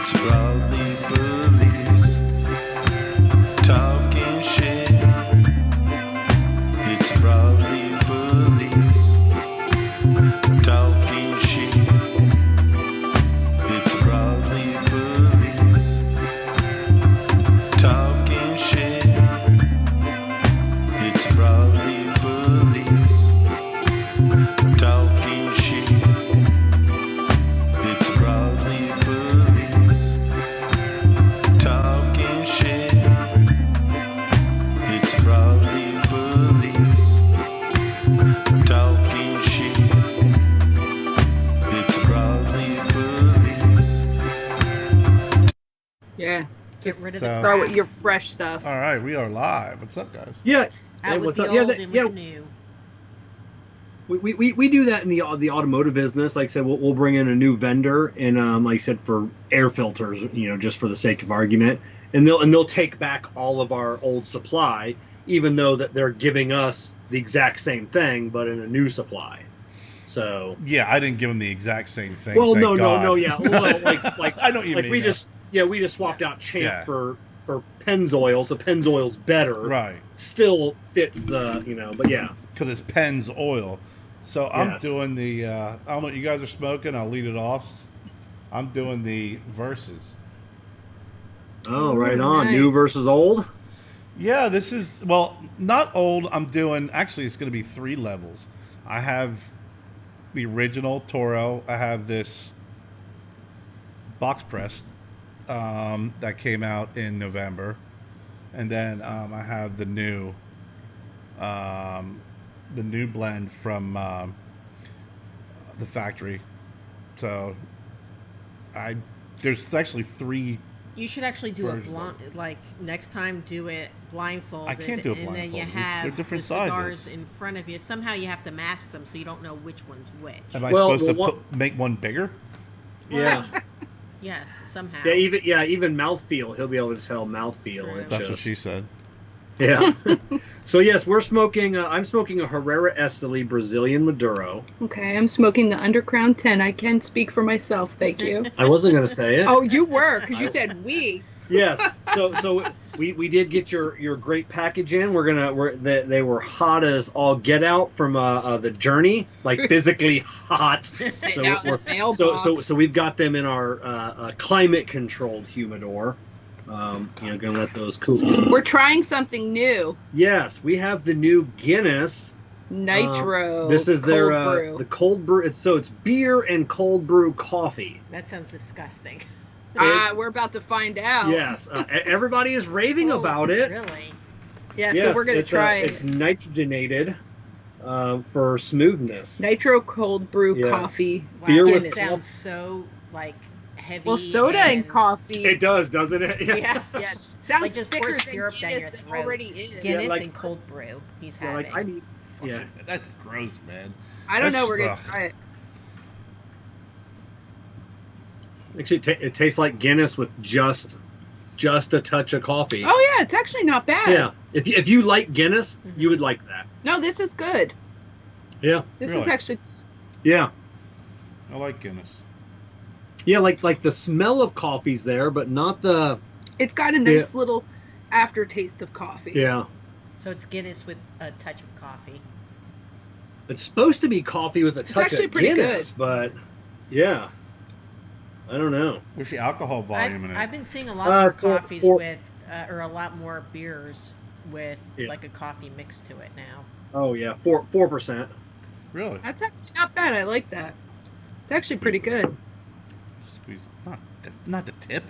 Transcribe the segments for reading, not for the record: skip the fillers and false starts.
It's Broadleaf Bullies talking shit. It's Broadleaf Bullies talking shit. It's Broadleaf Bullies talking shit. It's Broadleaf Bullies talking shit. It's Broadleaf Bullies talking shit. It's Broadleaf Bullies talking shit. It's Broadleaf Bullies. Yeah. Get rid of So- the Start with your fresh stuff. All right, we are live. What's up, guys? Yeah. out Hey, with what's the up? old Yeah, and yeah. with the new. We do that in the automotive business. Like I said, we'll bring in a new vendor, and like I said, for air filters, just for the sake of argument, and they'll take back all of our old supply, even though that they're giving us the exact same thing, but in a new supply. So Yeah, I didn't give him the exact same thing. well, thank no, God. yeah, well, like I know what you like mean. we now. just swapped out Champ Yeah. for Pennzoil, so Pennzoil's better. Right, Still fits the but yeah. because it's Penn's oil. So I'm Yes. doing the. I don't know what you guys are smoking. I'll lead it off. I'm doing the verses. Oh, right Ooh, on. nice. New versus old. Yeah, this is not old. I'm doing actually. It's going to be 3 levels. I have the original Toro. I have this box press that came out in November, and then I have the new blend from the factory. So there's actually 3. You should actually do a Version. blind, like next time, do it blindfolded. I can't do it and then you blindfolded. They're have different the cigars sizes. in front of you. Somehow you have to mask them so you don't know which one's which. Am I Well, supposed to well, make one bigger? Yeah. Yes, somehow. Even mouthfeel. He'll be able to tell mouthfeel. True. It That's what just- she said. Yeah. So yes, we're smoking. I'm smoking a Herrera Esteli Brazilian Maduro. Okay, I'm smoking the Undercrown 10. I can speak for myself, thank you. I wasn't gonna say it. Oh, you were, because you said we. Yes. So we did get your great package in. They were hot as all get out from the journey, like physically hot. Sitting out in the mailbox. So we've got them in our climate controlled humidor. Gonna let those cool. We're trying something new. Yes, we have the new Guinness. Nitro. This is cold their brew. the cold brew. It's beer and cold brew coffee. That sounds disgusting. We're about to find out. Yes, everybody is raving Oh, about it. Really? Yeah, Yes, so we're going to try It's it. nitrogenated for smoothness. Nitro cold brew Yeah. coffee. Wow, Beer that with- sounds so like heavy. Well, soda and coffee. It does, doesn't it? Yeah. Yeah, sounds Like just pour thicker syrup than down Guinness your it throat. already is. Guinness like- and cold brew. He's Yeah, having. like I need. Yeah. That's gross, man. I don't know. We're going Ugh. to try it. Actually, it tastes like Guinness with just a touch of coffee. Oh, yeah, it's actually not bad. Yeah. If you like Guinness, you would like that. No, this is good. Yeah. This Really? is actually. Yeah. I like Guinness. Yeah, like the smell of coffee's there, but not the. It's got a nice little aftertaste of coffee. Yeah. So it's Guinness with a touch of coffee. It's supposed to be coffee with a touch actually of pretty Guinness, but yeah. I don't know. Where's the alcohol volume in it? I've been seeing a lot more for- coffees for- with, or a lot more beers with Yeah. like a coffee mix to it now. Oh yeah, 4%. Really? That's actually not bad. I like that. It's actually pretty good. Squeeze. Not the tip.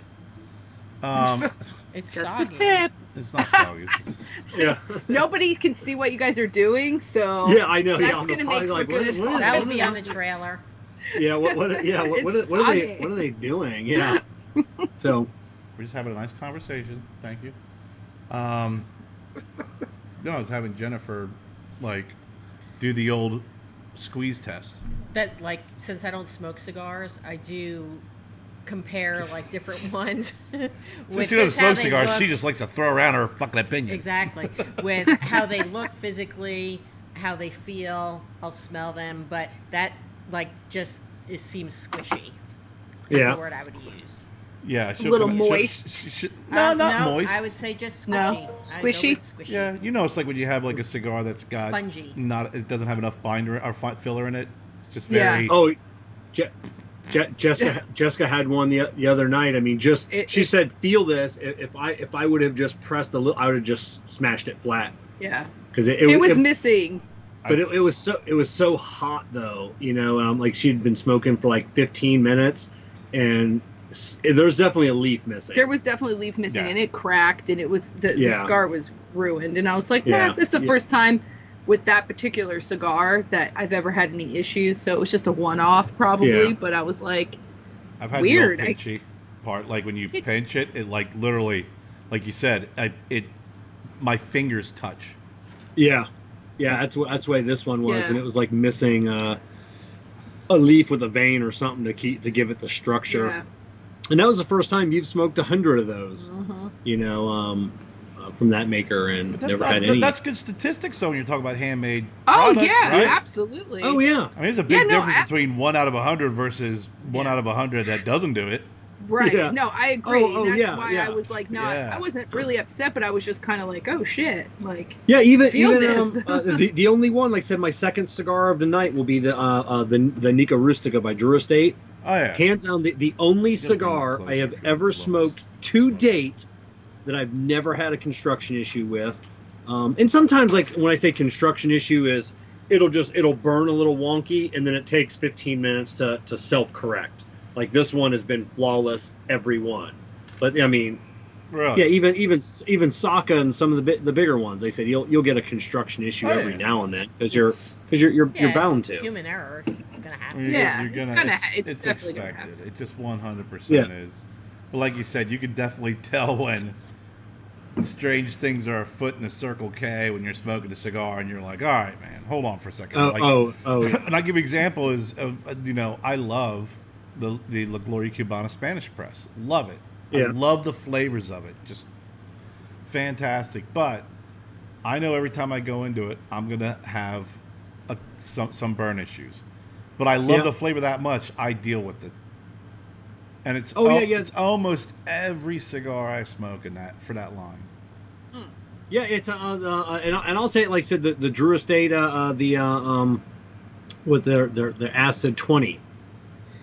It's Just soggy. a tip. It's not soggy. It's Yeah. Nobody can see what you guys are doing, so Yeah, I know. That's yeah, on the gonna pod, make for like, good what is- That would be on the trailer. Yeah, what It's are they soggy. what are they doing? Yeah. So We're just having a nice conversation. Thank you. No, I was having Jennifer do the old squeeze test. That like since I don't smoke cigars, I do compare like different ones. Since with she doesn't just how smoke they cigars, look. she just likes to throw around her fucking opinion. Exactly. With how they look physically, how they feel, I'll smell them, but that like just it seems squishy. Is Yeah. the word I would use. Yeah, A little moist. No, not no, moist. I would say just No. squishy. I would go Squishy? with squishy. Yeah, you know, it's like when you have like a cigar that's got Spongy. it doesn't have enough binder or filler in it. It's just Yeah. very. Oh, Jessica had one the other night. I mean, she said, "Feel this." If I would have just pressed a little, I would have just smashed it flat Yeah. because It was missing. But it was so hot though. You know, like she'd been smoking for like 15 minutes, and there's definitely a leaf missing. There was definitely leaf missing, Yeah. and it cracked, and it was the cigar was ruined. And I was like, Yeah. this is the first time with that particular cigar that I've ever had any issues. So it was just a one-off, probably. Yeah. But I was like, I've had weird. the old pinchy part, like when you pinch it, it like literally, like you said, my fingers touch. Yeah, that's why this one was, Yeah. and it was like missing a leaf with a vein or something to give it the structure. yeah. And that was the first time you've smoked 100 of those. Uh-huh. You know, from that maker, and But that's never not, had any. that's good statistics. So when you're talking about handmade. Oh, product, yeah, right? absolutely. Oh yeah. I mean, there's a big Yeah, no, difference between 1 out of 100 versus 1 out of 100 that doesn't do it. Right. Yeah. No, I agree. Oh, That's yeah, why yeah. I was like Yeah. I wasn't really upset, but I was just kind of like, oh shit. Like, Yeah, even Feel this. the only one, like I said, my second cigar of the night will be the Nica Rustica by Drew Estate. Oh yeah. Hands down, the only You gotta bring cigar it closer I have if you ever want smoked close. to date that I've never had a construction issue with. And sometimes, like when I say construction issue, is it'll burn a little wonky, and then it takes 15 minutes to self correct. Like this one has been flawless, every one. But I mean, Really? yeah, even Saka and some of the bigger ones, they said you'll get a construction issue Oh, every yeah. now and then because It's- you're Yeah, bound it's to. human error. It's gonna happen. Yeah, You're it's gonna, gonna- it's it's definitely gonna expected. happen. It just 100% Yeah. is. But like you said, you can definitely tell when strange things are afoot in a Circle K when you're smoking a cigar and you're like, all right, man, hold on for a second. Like, Yeah. and I give you example is of I love the La Gloria Cubana Spanish press. Love it. Yeah. I love the flavors of it. Just fantastic. But I know every time I go into it, I'm gonna have some burn issues. But I love Yeah. the flavor that much. I deal with it. And it's Oh, yeah. it's almost every cigar I smoke in that for that line. Yeah, it's and I'll say it like I said the Drew Estate with their Acid 20.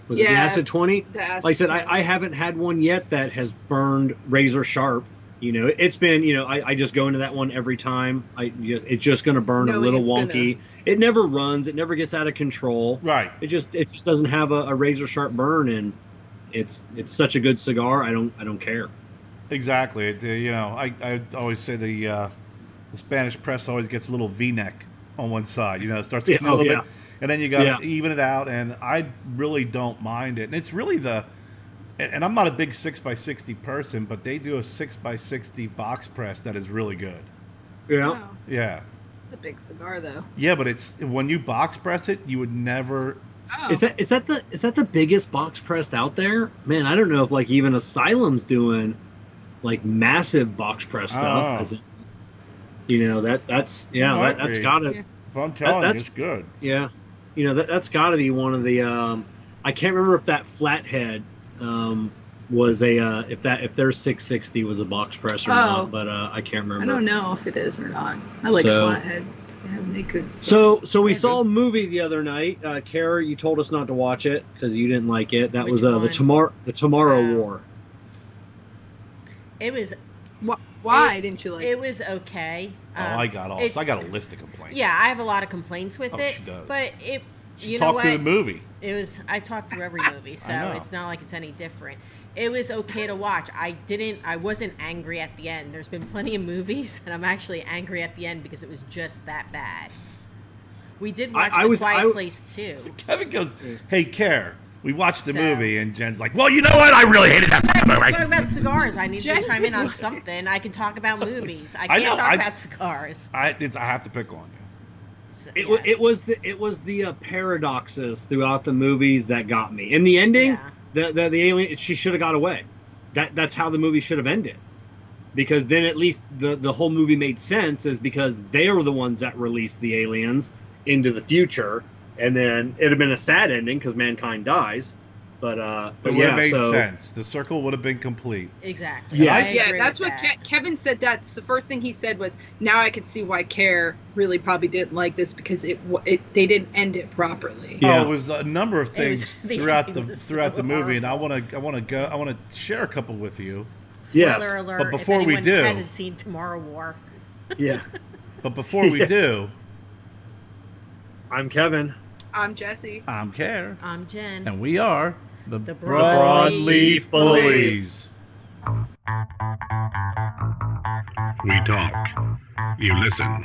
Was it the Yeah, Acid 20? the Acid Like I said, 20. I haven't had one yet that has burned razor sharp. You know, it's been, I just go into that one every time. It's just going to burn a Knowing little it's wonky. It never runs. It never gets out of control. Right. It just doesn't have a razor sharp burn, and it's such a good cigar. I don't care. Exactly. I always say the Spanish press always gets a little V-neck on one side. It starts getting a little bit, and then you got to even it out. And I really don't mind it. And it's really and I'm not a big 6x60 person, but they do a 6x60 box press that is really good. Yeah. Wow. Yeah. It's a big cigar, though. Yeah, but it's when you box press it, you would never. Oh. Is that the biggest box pressed out there? Man, I don't know if like even Asylum's doing like massive box press stuff. Oh. Is it, that's It might that's be. gotta Yeah. If I'm telling you, that's- it's good. yeah, that's gotta be one of the. I can't remember if that flathead was if their 660 was a box press or Oh. not, but I can't remember. I don't know if it is or not. I like So- Flathead. They have make good stuff. So we Yeah, saw good. a movie the other night. Kerr, you told us not to watch it because you didn't like it. That Which was one? the Tomorrow Wow. War. It was Why didn't you like it was okay. I got a list of complaints. Yeah, I have a lot of complaints with Oh, it. she does. But it She you know talked what? through the movie. It was I talked through every movie, so know. it's not like it's any different. It was okay to watch. I wasn't angry at the end. There's been plenty of movies and I'm actually angry at the end because it was just that bad. We did watch I The was- Quiet I- Place too. Kevin goes, "Hey, Care, we watched the So- movie," and Jen's like, "Well, you know what? I really hated that fucking movie." Talk about cigars. I need to Jen chime in on did- something. I can talk about movies. I I can't know, talk I- about cigars. I have to pick on you. So, It yes. was the paradoxes throughout the movies that got me. In the ending, the alien, she should have got away. That's how the movie should have ended. Because then at least the whole movie made sense, is because they were the ones that released the aliens into the future, and then it'd have been a sad ending because mankind dies. But It would yeah, have made so sense. The circle would have been complete. Exactly. Yeah. I Yeah, agree that's with what that. Kevin said. That's the first thing he said was, "Now I can see why Kerr really probably didn't like this because they didn't end it properly." Yeah. Oh, it was a number of It things was- the throughout ending the was throughout so the movie, and I horrible. want to share a couple with you. Spoiler Yes. alert! But before if we anyone do- hasn't seen Tomorrow War, yeah. But before we Yeah. do, I'm Kevin. I'm Jesse. I'm Kerr, I'm Jen. and we are the Broadleaf Bullies. We talk. You listen.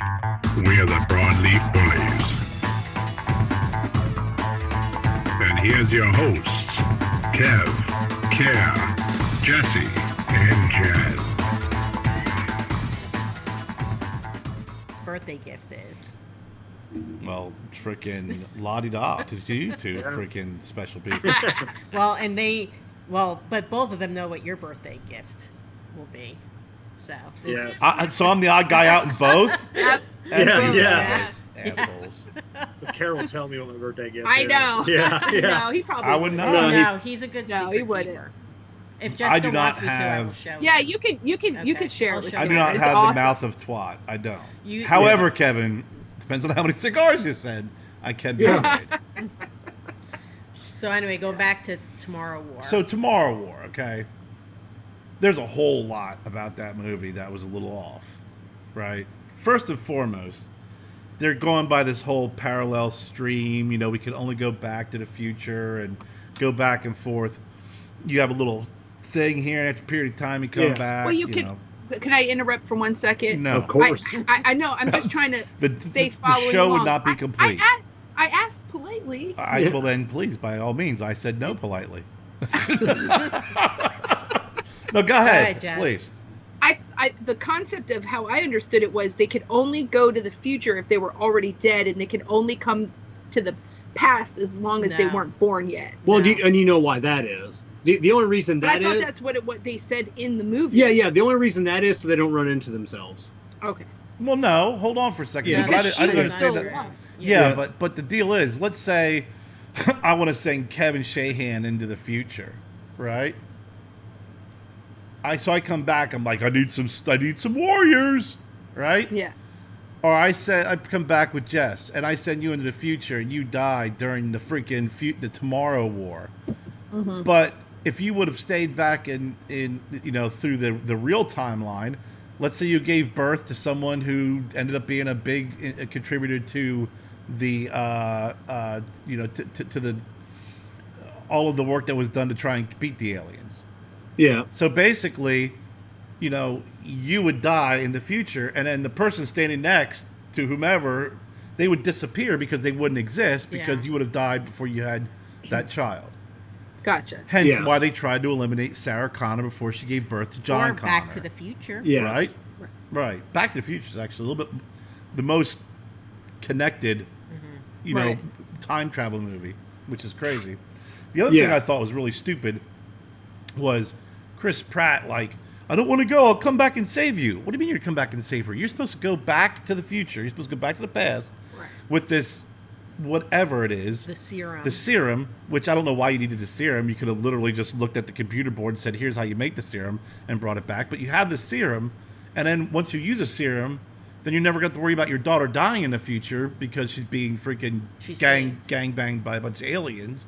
We're the Broadleaf Bullies. And here's your hosts, Kev, Kerr, Jessie, and Jen. Birthday gift is. Well, freaking la-di-da to you two freaking special people. But both of them know what your birthday gift will be. So. Yes. So I'm the odd guy out in both? Yep. Yeah. Assholes. Carol will tell me what my birthday gift I is. know. Yeah. I Yeah. know. He probably I would wouldn't. not. No, No, he's a good No, secret he wouldn't. keeper. If I Jessica do not wants me to, I will have- show Yeah, you. you Okay, can share I'll it with show I you. do you. not It's have awesome. the mouth of twat. I don't. You- However, Kevin, depends on how many cigars you said, I can be Yeah. swayed. So anyway, go back to Tomorrow War. So Tomorrow War, okay? There's a whole lot about that movie that was a little off, right? First and foremost, they're going by this whole parallel stream. You know, we can only go back to the future and go back and forth. You have a little thing here, and after a period of time, you come Yeah. back. Well, you can. Can I interrupt for 1 second? No. Of course. I know. I'm just trying to stay the following show would along. not be complete. I asked politely. Well, then, please, by all means, I said no politely. No, go ahead, ahead, Jess. please. The concept of how I understood it was they could only go to the future if they were already dead, and they could only come to the past as long as they No. weren't born yet. Well, No. and you know why that is. The only reason But that I thought is. that's what they said in the movie. Yeah. The only reason that is so they don't run into themselves. Okay. Well, no, hold on for a second. Yeah. But I Because didn't she was understand still that. alive. Yeah, Yeah. but the deal is, let's say I want to send Kevin Shahan into the future, right? So I come back. I'm like, I need some warriors, right? Yeah. Or I come back with Jess, and I send you into the future, and you die during the freaking the Tomorrow War. Mm-hmm. But if you would have stayed back in through the real timeline, let's say you gave birth to someone who ended up being a big contributor to the to the all of the work that was done to try and beat the aliens. Yeah. So basically, you would die in the future, and then the person standing next to whomever, they would disappear because they wouldn't exist because Yeah. you would have died before you had that child. Gotcha. Hence Yeah. why they tried to eliminate Sarah Connor before she gave birth to John or Connor. Back to the Future. Yes. Right? Right. Back to the Future is actually a little bit the most connected, Right. time travel movie, which is crazy. The other thing I Yes. thought was really stupid was Chris Pratt, like, I don't want to go. I'll come back and save you. What do you mean you're come back and save her? You're supposed to go back to the future. You're supposed to go back to the past Right. with this, whatever it is. The serum. The serum, which I don't know why you needed a serum. You could have literally just looked at the computer board and said, here's how you make the serum, and brought it back. But you have the serum, and then once you use a serum, then you never got to worry about your daughter dying in the future because she's being freaking She's gang saved. banged by a bunch of aliens.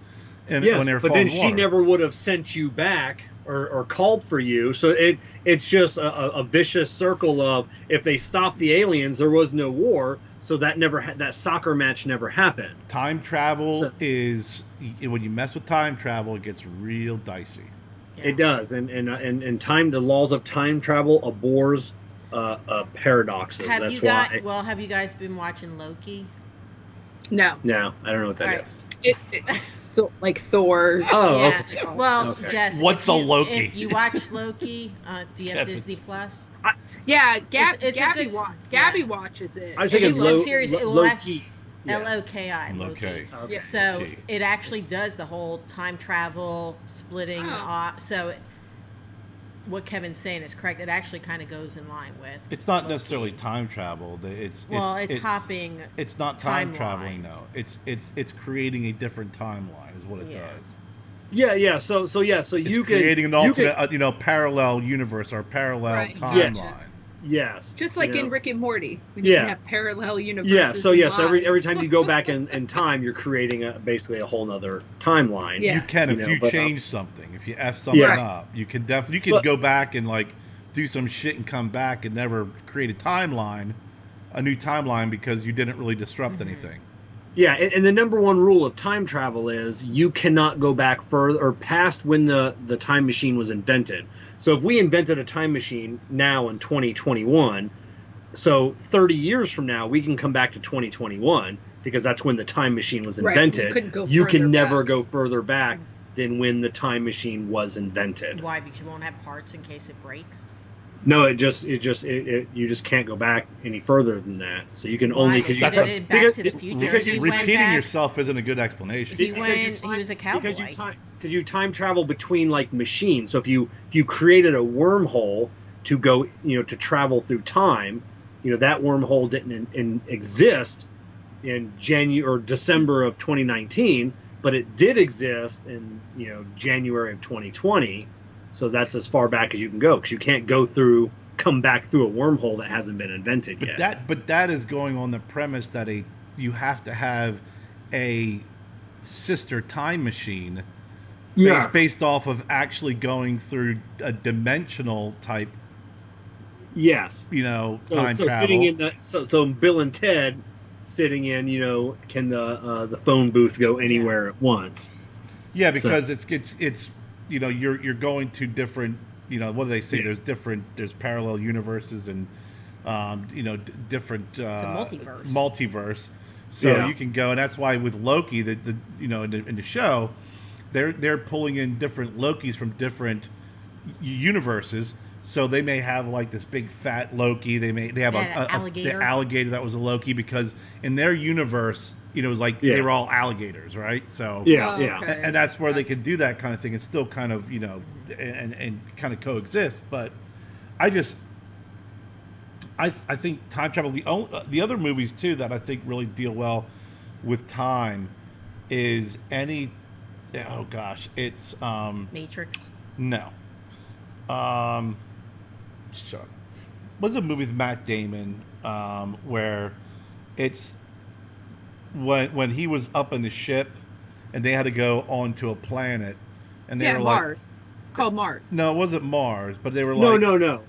And Yes, when they're but then falling she water. never would have sent you back or called for you. So it's just a vicious circle of if they stopped the aliens, there was no war. So that soccer match never happened. Time travel So- is when you mess with time travel, it gets real dicey. Yeah. It does, and the laws of time travel abhors paradoxes. That's why. Have you guys been watching Loki? No. No, I don't know what that is. Right. It's so, like Thor. Oh, yeah. okay. Well, Okay. Jess, What's if a you- Loki? If you watch Loki, do you have Kevin. Disney Plus? Yeah, It's a Gabby, good- Gabby yeah. watches it. I was thinking It's low, series, it will low act- key. Yeah. Loki. Loki. Okay. Okay. Yeah. So Okay. it actually does the whole time travel splitting. Oh. What Kevin's saying is correct. It actually kind of goes in line with. It's not Loki. necessarily time travel. It's hopping. It's not time timelines. traveling. No, it's creating a different timeline is what it Yeah. does. Yeah. So It's you creating can an alternate, parallel universe or parallel Right. timeline. Yes. Just like you in know. Rick and Morty, when you Yeah. can have parallel universes. Yeah. So and every lives. time you go back in time, you're creating basically a whole nother timeline. Yeah. You can if you but, change something, if you f something Yeah. up, you can definitely But- go back and like do some shit and come back and never create a new timeline because you didn't really disrupt anything. Yeah, and the number one rule of time travel is you cannot go back further or past when the time machine was invented. So if we invented a time machine now in 2021, so 30 years from now we can come back to 2021 because that's when the time machine was Right, you invented. couldn't go You further can never back. go further back than when the time machine was invented. Why? Because you won't have parts in case it breaks. No, you just can't go back any further than that. So you can Why? only Because because you you did it Back to the Future. because He you went Repeating back- yourself isn't a good explanation. He was a cowboy. Because you time travel between like machines. So if you created a wormhole to go to travel through time, that wormhole didn't exist in January or December of 2019, but it did exist in January of 2020. So that's as far back as you can go because you can't come back through a wormhole that hasn't been invented yet. But that is going on the premise that you have to have a sister time machine based off of actually going through a dimensional type Yes. time So travel. sitting in so Bill and Ted sitting in, can the phone booth go anywhere at once? Yeah, because it's you're going to different, what do they say? Yeah. There's parallel universes and different It's a multiverse. So Yeah. you can go, and that's why with Loki, in the show, they're pulling in different Lokis from different universes. So they may have like this big fat Loki. They have Yeah, the alligator. alligator that was a Loki because in their universe, it was like they were all alligators, right? So Yeah, Oh, yeah. okay. and that's where they can do that kind of thing and still kind of and kind of coexist. But I think time travel is the other movies too that I think really deal well with time is it's Matrix. no shut up. What's a movie with Matt Damon where it's when he was up in the ship and they had to go onto a planet and they were like, Mars. It's called Mars. no, it wasn't Mars, but they were No, like, no.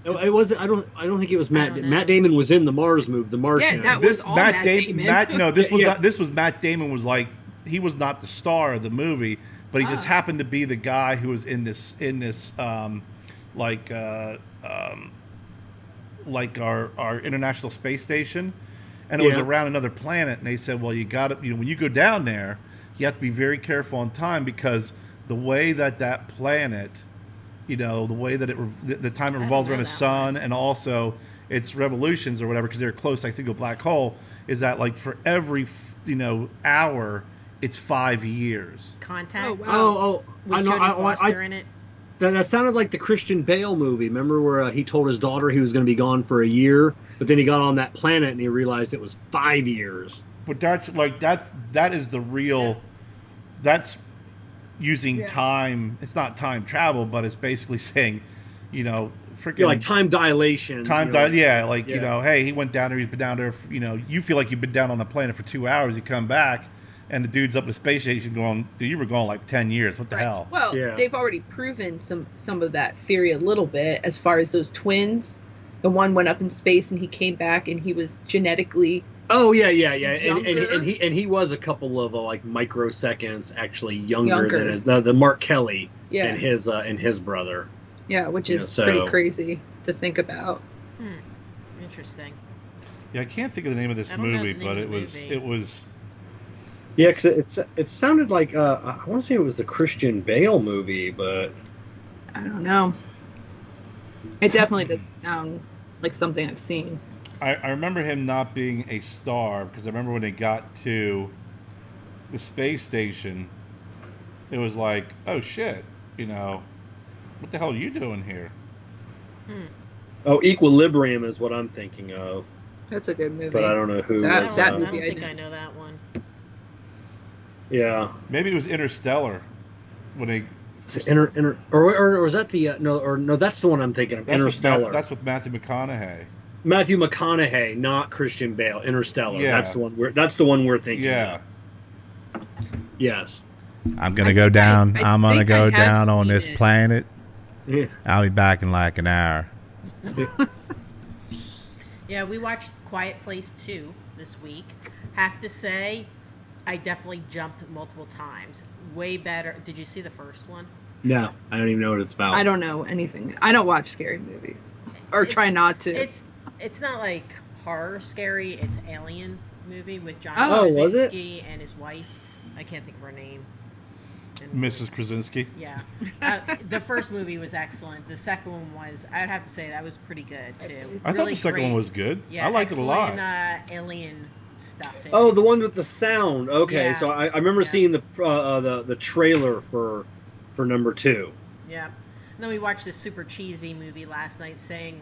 It wasn't. I don't think it was Matt. I don't know. Matt Damon was in the Mars movie, The Martian. that was all Matt Damon. This was Yeah. not. This was Matt Damon was like he was not the star of the movie, but he just happened to be the guy who was in this like our International Space Station, and it was Yeah. around another planet. And they said, well, you got to when you go down there, you have to be very careful on time because the way that planet, the way that the time it revolves know around the that sun and also its revolutions or whatever, because they're close, I think, to a black hole, is that like for every hour, it's 5 years. Contact. Oh, wow. Oh, Was I know. Jodie Foster in it? That sounded like the Christian Bale movie. Remember where he told his daughter he was going to be gone for a year, but then he got on that planet and he realized it was 5 years. But that is the real. That's using time. It's not time travel, but it's basically saying, freaking Yeah, like time dilation. hey, he went down there. He's been down there. You feel like you've been down on the planet for 2 hours. You come back, and the dude's up at the space station going, "Dude, you were gone like 10 years. What the hell?" Well, Yeah. they've already proven some of that theory a little bit as far as those twins. The one went up in space and he came back and he was genetically. Oh yeah, Younger? and he was a couple of like microseconds actually younger. Than the Mark Kelly Yeah. and his brother. Yeah, which is so- pretty crazy to think about. Interesting. Yeah, I can't think of the name of this I don't know movie, the name but of it the was movie. it was. Yeah, 'cause it sounded like I want to say it was the Christian Bale movie, but I don't know. It definitely doesn't sound like something I've seen. I remember him not being a star because I remember when they got to the space station, it was like, oh shit, what the hell are you doing here? Equilibrium is what I'm thinking of, That's a good movie. but I don't know who. That- was, that I don't movie I think didn't- I know that one. Yeah. Maybe it was Interstellar, when they. Or was that the no? That's the one I'm thinking of. Interstellar. That's with Matthew McConaughey. Matthew McConaughey, not Christian Bale. Interstellar. Yeah. That's the one we're thinking. Yeah. Of. Yes. I'm gonna go down. I'm gonna think go I have down on seen this it. planet. Yeah. I'll be back in like an hour. Yeah, we watched Quiet Place 2 this week. Have to say, I definitely jumped multiple times. Way better. Did you see the first one? No, I don't even know what it's about. I don't know anything. I don't watch scary movies, or try not to. It's not like horror scary. It's Alien movie with John Oh, was it? Krasinski and his wife. I can't think of her name. And- Mrs. Krasinski. Yeah. The first movie was excellent. The second one was, I'd have to say, that was pretty good, too. I thought the second one was good. Yeah, I liked it a lot. excellent, alien stuff in Oh, it. the one with the sound. Okay, Yeah. so I remember Yeah. seeing the trailer for number 2. Yeah. And then we watched this super cheesy movie last night saying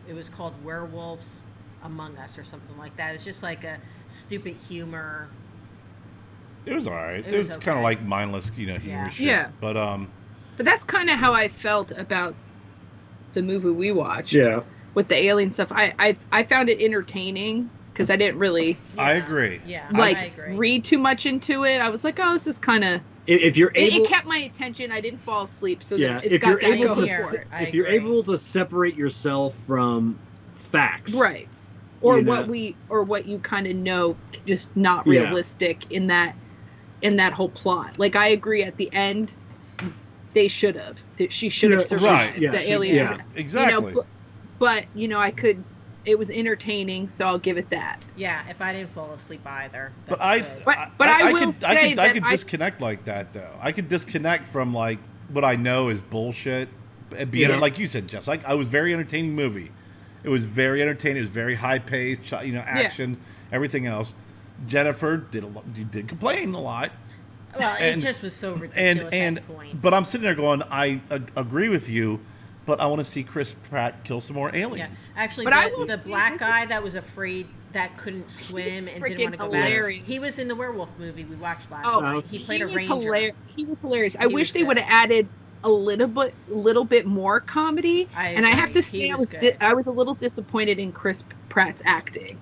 it was called Werewolves Among Us or something like that. It's just like a stupid humor. It was all right. It It was was okay. kind of like mindless, humor Yeah. shit. Yeah. But But that's kind of how I felt about the movie we watched. Yeah. With the alien stuff, I found it entertaining because I didn't really I Yeah. agree. Yeah, like I agree. read too much into it. I was like, oh, this is kind of. If you're able, It kept my attention. I didn't fall asleep, so yeah, that it's if got you're that able going to for it. I if you're agree. able to separate yourself from facts, Right. Or You know. what you kind of know, just not Yeah. realistic in that whole plot. Like I agree at the end, they should have. She should have Yeah, survived. right, yeah, The she- alien. yeah. should have. Exactly. You know, but I could. It was entertaining, so I'll give it that. Yeah, if I didn't fall asleep either. But that's I, good. But I will could, say I that could I- disconnect like that though. I could disconnect from like what I know is bullshit. And be Yeah. like you said, Jess. I was very entertaining movie. It was very entertaining. It was very high paced. Action, everything else. Jennifer did complain a lot. Well, and- it just was so ridiculous at points. But I'm sitting there going, I agree with you, but I want to see Chris Pratt kill some more yeah, aliens. actually, But I will the say black this guy that was afraid that couldn't swim and didn't freaking want to go back. hilarious. He was in the werewolf movie we watched last Oh, night. He played a was ranger. He was hilarious. I He wish was they good. would have added a little bit more comedy. I And I have agree. to say, He I was was good. I was a little disappointed in Chris Pratt's acting.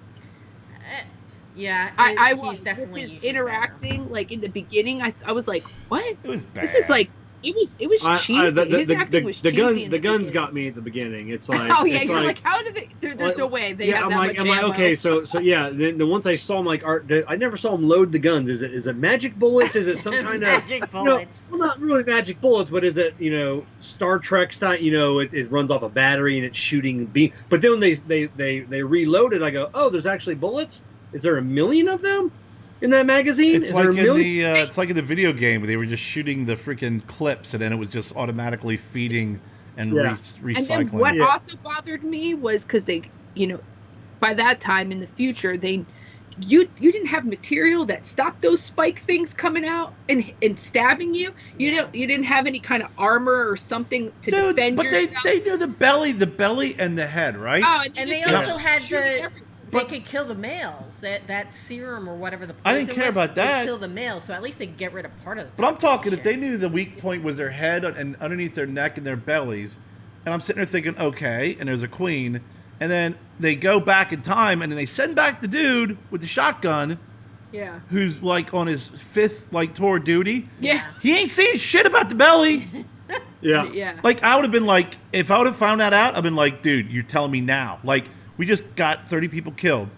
Yeah, I he's was with definitely his usually interacting like in the beginning. I was like, what? It was bad. This is like it was cheesy. His acting was cheesy. The guns got me at the beginning. It's like, Oh yeah, it's you're like, how did they? There's no way they have I'm that like, much I'm ammo. like, okay, so yeah. Then once I saw him, like, I never saw him load the guns. Is it magic bullets? Is it some kind of Magic bullets. well, not really magic bullets, but is it Star Trek style? It runs off a battery and it's shooting beam. But then when they reload it, I go, oh, there's actually bullets. Is there 1 million of them in that magazine? It's Is like there in 1 million? it's like in the video game where they were just shooting the freaking clips and then it was just automatically feeding and Yeah. And then recycling. what Yeah. also bothered me was because they, by that time in the future, you didn't have material that stopped those spike things coming out and stabbing you. You didn't have any kind of armor or something to Dude, defend but yourself. they knew the belly and the head, right? Oh, And they just also kept had shooting the. everywhere. They could kill the males. That serum or whatever the I poison didn't care was, about would that. kill the males, so at least they could get rid of part of the But I'm talking if population. they knew the weak point was their head and underneath their neck and their bellies, and I'm sitting there thinking, okay, and there's a queen, and then they go back in time and then they send back the dude with the shotgun Yeah. who's like on his 5th like tour of duty. Yeah. He ain't saying shit about the belly. Yeah. Yeah. Like I would have been like, if I would have found that out, I've been like, dude, you're telling me now. Like we just got 30 people killed.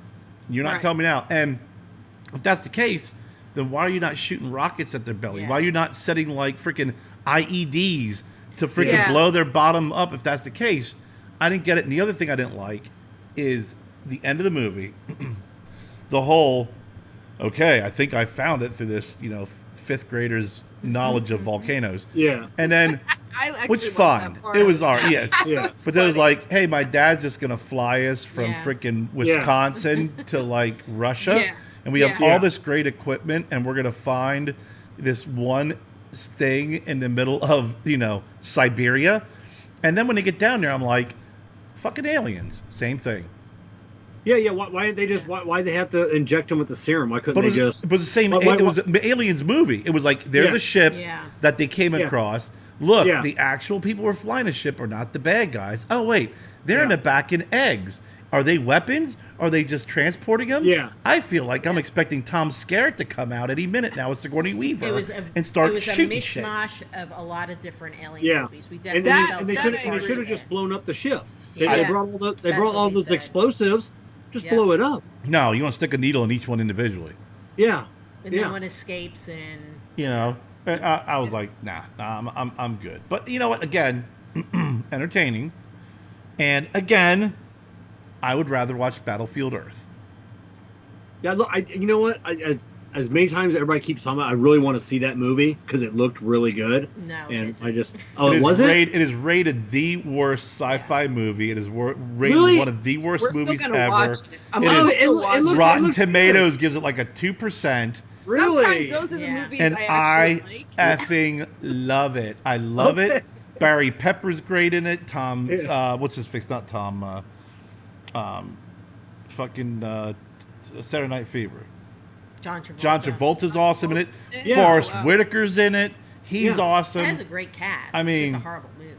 You're not Right. telling me now. And if that's the case, then why are you not shooting rockets at their belly? Yeah. Why are you not setting like freaking IEDs to freaking Yeah. blow their bottom up if that's the case? I didn't get it. And the other thing I didn't like is the end of the movie. The whole, okay, I think I found it through this, 5th grader's knowledge of volcanoes. Yeah. And then, I actually which liked fine. that part. It was all right. Yeah. Yeah. But there was like, hey, my dad's just gonna fly us from Yeah. freaking Wisconsin to like Russia, Yeah. and we have Yeah. all this great equipment, and we're gonna find this one thing in the middle of Siberia, and then when they get down there, I'm like, fucking aliens, same thing. Yeah. Why did they just? Why they have to inject them with the serum? Why couldn't But they it just? was the same. Why- It was an Aliens movie. It was like there's Yeah. a ship Yeah. that they came Yeah. across. Look, Yeah. the actual people who were flying the ship are not the bad guys. Oh wait, they're in Yeah. the back in eggs. Are they weapons? Are they just transporting them? Yeah. I feel like I'm expecting Tom Skerritt to come out any minute now with Sigourney Weaver and start it was a shooting shit. mishmash of a lot of different alien Yeah. movies. We And, definitely they, felt and they some should that I parts have of just it. blown up the ship. They, Yeah. they brought all the, they That's brought what all we those said. explosives. Just Yeah. blow it up. No, you want to stick a needle in each one individually. Yeah. And yeah. then one escapes and You know, and I was like, nah, I'm good. But you know what? Again, entertaining, and again, I would rather watch Battlefield Earth. Yeah, look, you know what? As many times as everybody keeps talking about, I really want to see that movie because it looked really good. No, it and isn't. I just It is wasn't. It is rated the worst sci-fi movie. It is rated Really? one of the worst We're still movies gonna ever. watch it. I'm It gonna is- still it watch looks- it. Rotten looks Tomatoes gives it like a 2%, Really? Sometimes those are the Yeah. movies and I I actually like. effing love it. I love Okay. it. Barry Pepper's great in it. Tom, Yeah. what's his face? Not Tom. Saturday Night Fever. John Travolta. John Travolta's awesome in it. Yeah. Forrest Wow. Whitaker's in it. He's Yeah. awesome. It has a great cast. I mean- it's just a horrible movie.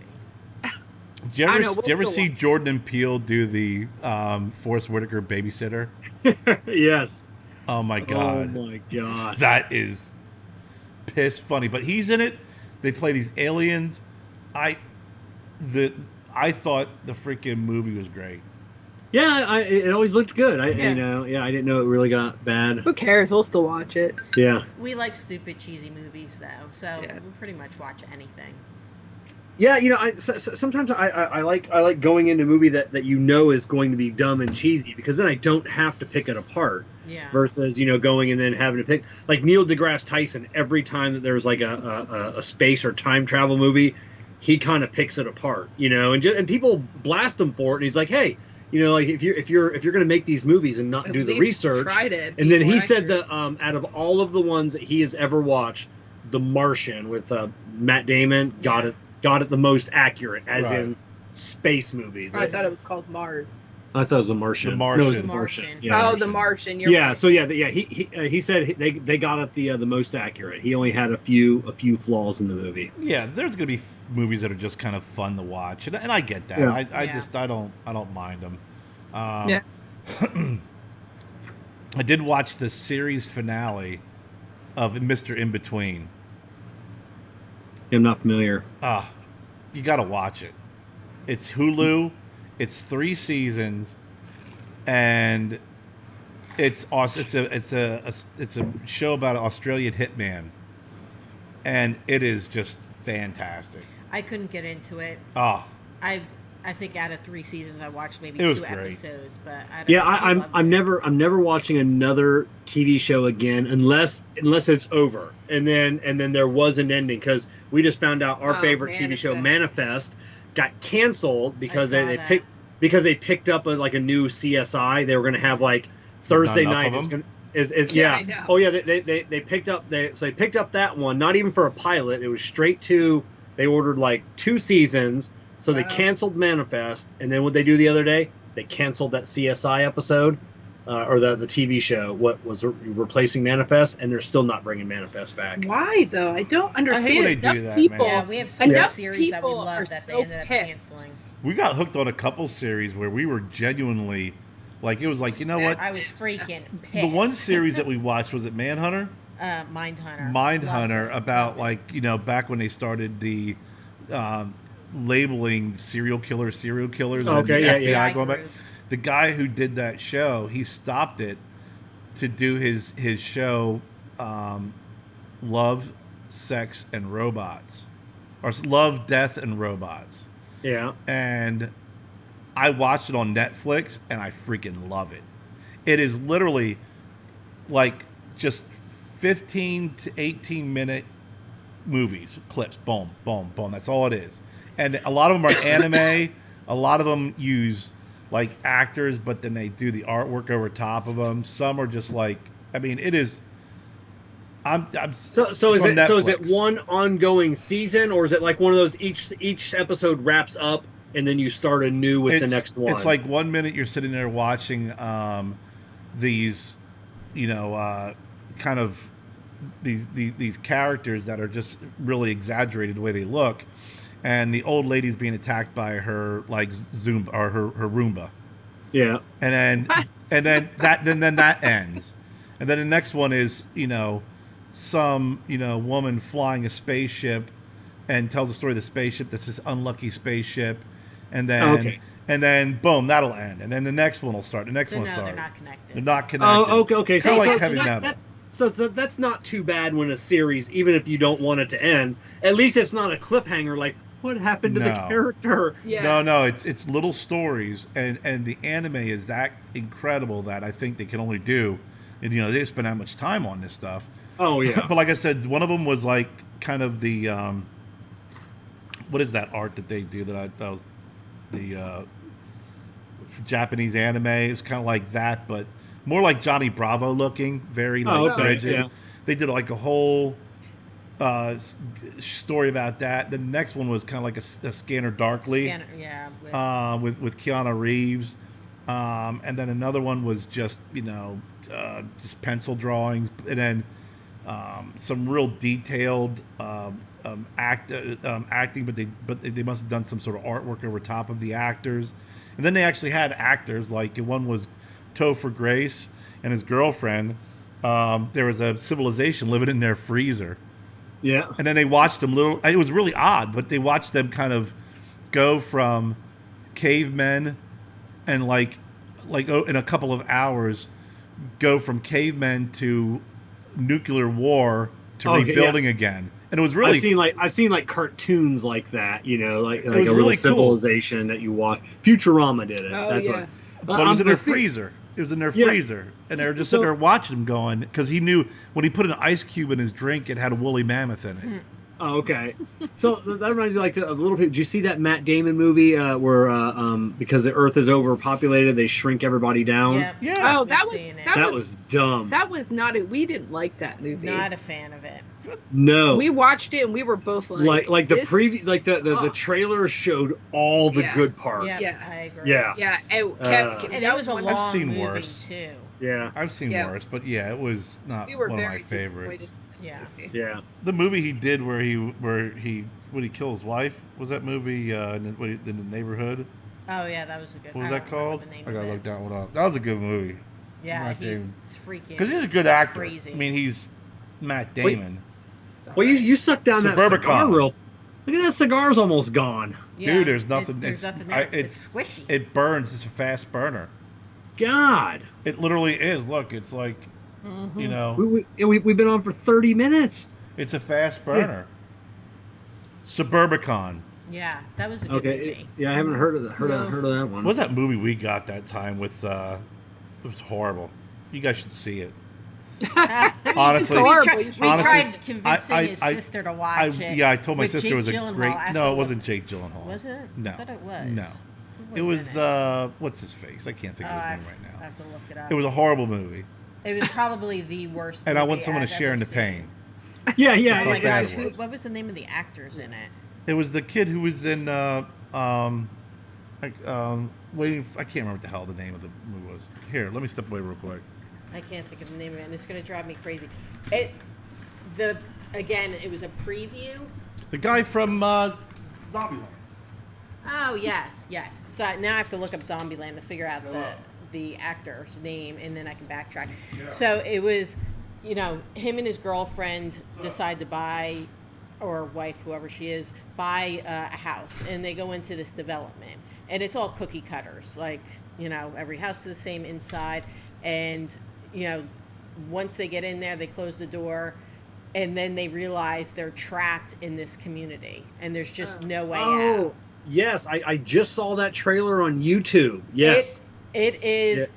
Did you I ever, know, we'll did you ever still see watch. Jordan Peele do the Forrest Whitaker babysitter? Yes. Oh my god. Oh my god. That is piss funny. But he's in it. They play these aliens. I thought the freaking movie was great. Yeah, it always looked good. I Yeah. I didn't know it really got bad. Who cares? We'll still watch it. Yeah. We like stupid, cheesy movies, though, so Yeah. we'll pretty much watch anything. Yeah, sometimes I like going into a movie that you know is going to be dumb and cheesy because then I don't have to pick it apart. Yeah. Versus going and then having to pick like Neil deGrasse Tyson every time that there's like a space or time travel movie, he kind of picks it apart, and people blast him for it, and he's like, hey, like if you're going to make these movies and not At do the least research, try to be and then he more said accurate. that out of all of the ones that he has ever watched, The Martian with Matt Damon got it the most accurate, as Right. in space movies. I thought it was called Mars. I thought it was The Martian. The Martian. No, it was The The Martian. Martian. Yeah. Oh, The Martian. You're Yeah, right. so he said they got it the most accurate. He only had a few flaws in the movie. Yeah, there's gonna be movies that are just kind of fun to watch, and I get that. Yeah. I don't mind them. Yeah. I did watch the series finale of Mr. In Between. I'm not familiar. You got to watch it. It's Hulu. It's 3 seasons, and it's awesome. It's a show about an Australian hitman, and it is just fantastic. I couldn't get into it. Oh, I think out of 3 seasons, I watched maybe It was 2 great. episodes, but I don't Yeah, know. I loved I'm it. never watching another TV show again unless it's over, and then there was an ending because we just found out our Oh, favorite TV show Manifest got canceled because I saw they that. picked up a new CSI. They were going to have like Thursday enough night of is them? going is Yeah, yeah. I know. Oh yeah, they picked up they picked up that one, not even for a pilot. It was straight to, they ordered like 2 seasons. So they Wow. canceled Manifest, and then what they do the other day, they canceled that CSI episode, or the TV show, what was replacing Manifest, and they're still not bringing Manifest back. Why though? I don't understand. when they Enough do that, people. man. Yeah, we have so many Enough series that we people love are that they so ended up pissed. canceling. we got hooked on a couple series where we were genuinely like, it was like, you know what? I was freaking pissed. The one series that we watched, was it Manhunter? Mindhunter. Mindhunter, Loved it. about Loved it. like, back when they started the labeling serial killers and Okay, the yeah, FBI yeah. going back. Group. The guy who did that show, he stopped it to do his show, Love, Sex, and Robots, or Love, Death, and Robots. Yeah. And I watched it on Netflix, and I freaking love it. It is literally like just 15 to 18 minute movies, clips, boom, boom, boom. That's all it is. And a lot of them are anime. A lot of them use like actors, but then they do the artwork over top of them. Some are just like, I mean, it is. So it's is on it Netflix. one ongoing season, or is it like one of those each episode wraps up and then you start anew with the next one. It's like 1 minute you're sitting there watching these, kind of these characters that are just really exaggerated the way they look, and the old lady's being attacked by her like Zumba or her Roomba. Yeah. And then that ends. And then the next one is, some, woman flying a spaceship and tells the story of the spaceship. That's this unlucky spaceship. And then boom, that'll end. And then the next one will start. The next one will start. They're not connected. They're not connected. Oh, okay. Kind of like heavy metal. So that's not too bad when a series, even if you don't want it to end, at least it's not a cliffhanger like, what happened to the character? Yeah. No, it's little stories, and the anime is that incredible that I think they can only do, and they spend that much time on this stuff. Oh yeah. But like I said, one of them was like kind of the what is that art that they do that was the for Japanese anime? It was kind of like that, but more like Johnny Bravo looking, very like rigid. Yeah. They did like a whole story about that. The next one was kind of like a Scanner Darkly, with Keanu Reeves, and then another one was just just pencil drawings, and then some real detailed acting, but they must have done some sort of artwork over top of the actors, and then they actually had actors like one was Topher Grace and his girlfriend. There was a civilization living in their freezer. Yeah. And then they watched them it was really odd, but they watched them kind of go from cavemen and like in a couple of hours go from cavemen to nuclear war to rebuilding again. And it was really I've seen cartoons like that, like a really little cool. civilization that you watch. Futurama did it. Oh, That's yeah. what. But it was in their freezer. It was in their freezer. And they were just sitting there watching him going, because he knew when he put an ice cube in his drink, it had a woolly mammoth in it. Oh, okay. So that reminds me like a little bit. Did you see that Matt Damon movie where because the Earth is overpopulated, they shrink everybody down? Yep. Yeah. Oh, That was dumb. That was not it. We didn't like that movie. Not a fan of it. No. We watched it and we were both like the preview, like the trailer showed all the good parts. Yeah, I agree. Yeah, And it was a long seen movie worse. too. Yeah. I've seen worse, but yeah, it was not we were one of my very favorites. Yeah. The movie he did where he would he kill his wife? Was that movie in the Neighborhood? Oh yeah, that was a good. What was that called? I gotta look that one up. That was a good movie. Yeah, Matt he's Damon. freaking. Because he's a good actor. Crazy. I mean, he's Matt Damon. Well, you sucked down that cigar Suburbicon. Look at that cigar's almost gone. Yeah, Dude, there's nothing. There's nothing there. It's squishy. It burns. It's a fast burner. God. It literally is. Look, it's like, We've been on for 30 minutes. it's a fast burner. Suburbicon. Yeah, that was a good movie. Yeah, I haven't heard of that one. What was that movie we got that time with? It was horrible. You guys should see it. Honestly, we tried convincing his sister to watch it. Yeah, I told my with sister Jake it was a Gyllenhaal. great. No, it wasn't Jake Gyllenhaal. Was it? No, I thought it was. No, Who it was. in it? What's his face? I can't think of his name right now. I have to look it up. It was a horrible movie, It was probably the worst. and I movie want someone I've to share in ever the seen. pain. Yeah. Oh my bad gosh, it was. what was the name of the actors in it? It was the kid who was in. Waiting. I can't remember what the hell the name of the movie was. Here, let me step away real quick. I can't think of the name of it, and it's going to drive me crazy. It was a preview. The guy from Zombieland. Oh yes. So now I have to look up Zombieland to figure out the actor's name, and then I can backtrack. Yeah. So it was, him and his girlfriend decide to buy, or wife, whoever she is, buy a house, and they go into this development, and it's all cookie cutters, like every house is the same inside, and once they get in there, they close the door, and then they realize they're trapped in this community, and there's just no way out. Yes, I just saw that trailer on YouTube. Yes. It is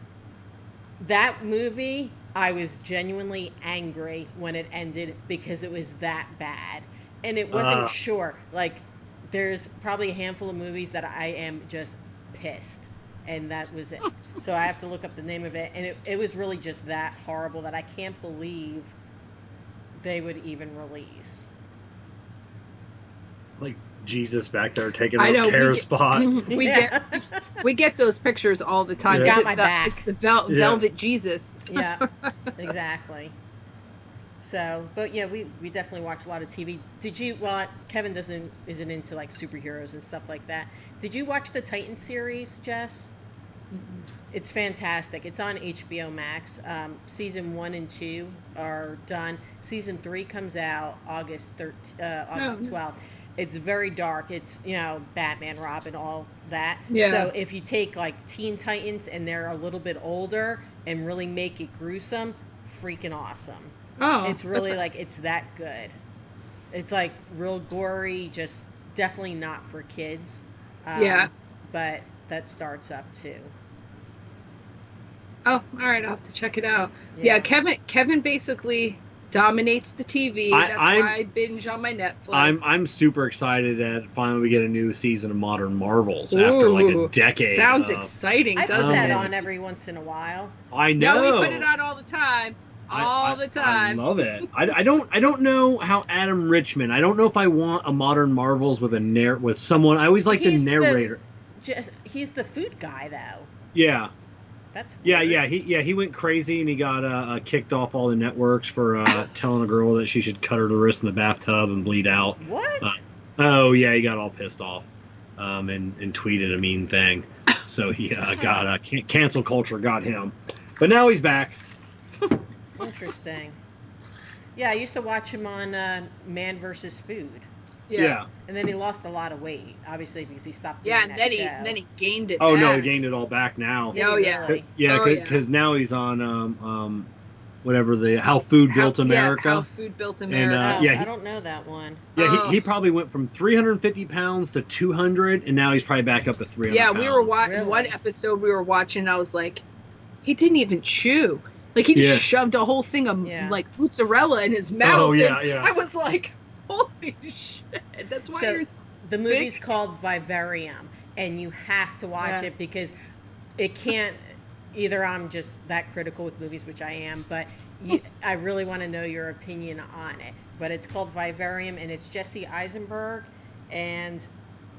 that movie. I was genuinely angry when it ended because it was that bad. And it wasn't short. Like, there's probably a handful of movies that I am just pissed. And that was it. So I have to look up the name of it. And it was really just that horrible that I can't believe they would even release. Like Jesus back there taking I up know, Kerr's spot. Yeah. we get those pictures all the time. He's Is got it my the- back. It's the Yeah. Velvet Jesus. Yeah, exactly. So, but yeah, we definitely watch a lot of TV. Did you? Well, Kevin isn't into like superheroes and stuff like that. Did you watch the Titan series, Jess? It's fantastic. It's on HBO Max. Season 1 and 2 are done. Season 3 comes out August 12th. nice. It's very dark. It's, Batman, Robin, all that. Yeah. So if you take like Teen Titans and they're a little bit older and really make it gruesome, freaking awesome. Oh, It's really that's- like, it's that good. It's like real gory, just definitely not for kids. Yeah. But that starts up too. Oh, all right. I'll have to check it out. Yeah, Kevin basically dominates the TV. That's why I binge on my Netflix. I'm super excited that finally we get a new season of Modern Marvels after like a Ooh, decade. Sounds of- exciting, I put doesn't that it? on every once in a while. I know. No, we put it on all the time. All the time. I love it. I don't know how Adam Richman. I don't know if I want a Modern Marvels with with someone. I always like the He's narrator. He's the food guy, though. Yeah. That's Yeah, weird. he went crazy and he got kicked off all the networks for telling a girl that she should cut her wrist in the bathtub and bleed out. What? Oh yeah, he got all pissed off, and tweeted a mean thing. So he got cancel culture got him, but now he's back. Interesting. Yeah, I used to watch him on Man vs. Food, Yeah. and then he lost a lot of weight, obviously because he stopped. Yeah, Doing and that then show. he gained it. Oh no, he back. gained it all back now. Did he Oh, yeah. really? Yeah, Oh, yeah. because now he's on whatever the How Food Built America. Yeah, How Food Built And, America. Oh, yeah, I don't know that one. Yeah, Oh. he probably went from 350 pounds to 200, and now he's probably back up to 300 Yeah, pounds. we were watching Really? one episode. We were watching. And I was like, he didn't even chew. Like he just shoved a whole thing of like mozzarella in his mouth. Oh, yeah, and yeah. I was like, holy shit! That's why So you're. the movie's big. called Vivarium, and you have to watch Yeah. it because it can't. Either I'm just that critical with movies, which I am, but I really want to know your opinion on it. But it's called Vivarium, and it's Jesse Eisenberg, and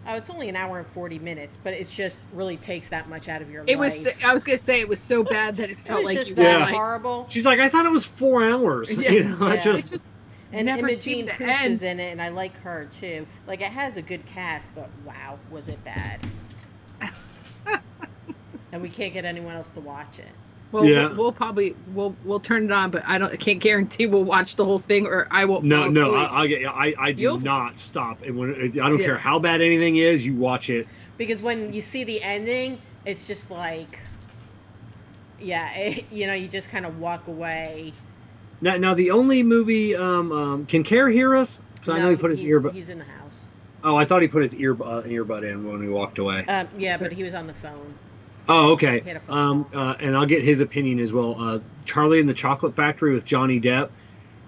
it's only an hour and 40 minutes, but it's just really takes that much out of your It life. was. I was gonna say it was so bad that it It felt was like just you that were like. horrible. She's like, I thought it was 4 hours. Yeah. You know, Yeah. It just And never Imogene seemed to Poots end. is in it, and I like her too. Like, it has a good cast, but wow, was it bad. And we can't get anyone else to watch it. Well, Yeah. we'll probably we'll turn it on, but I can't guarantee we'll watch the whole thing or I won't. No, fall no, asleep. I do You'll- not stop. And when I don't Yeah. care how bad anything is, you watch it. Because when you see the ending, it's just like, you just kind of walk away. Now the only movie, can Kerr hear us? Because I know he put his earbud. He's in the house. Oh, I thought he put his earbud in when we walked away. Yeah, but he was on the phone. Oh, okay. He had a phone And I'll get his opinion as well. Charlie and the Chocolate Factory with Johnny Depp.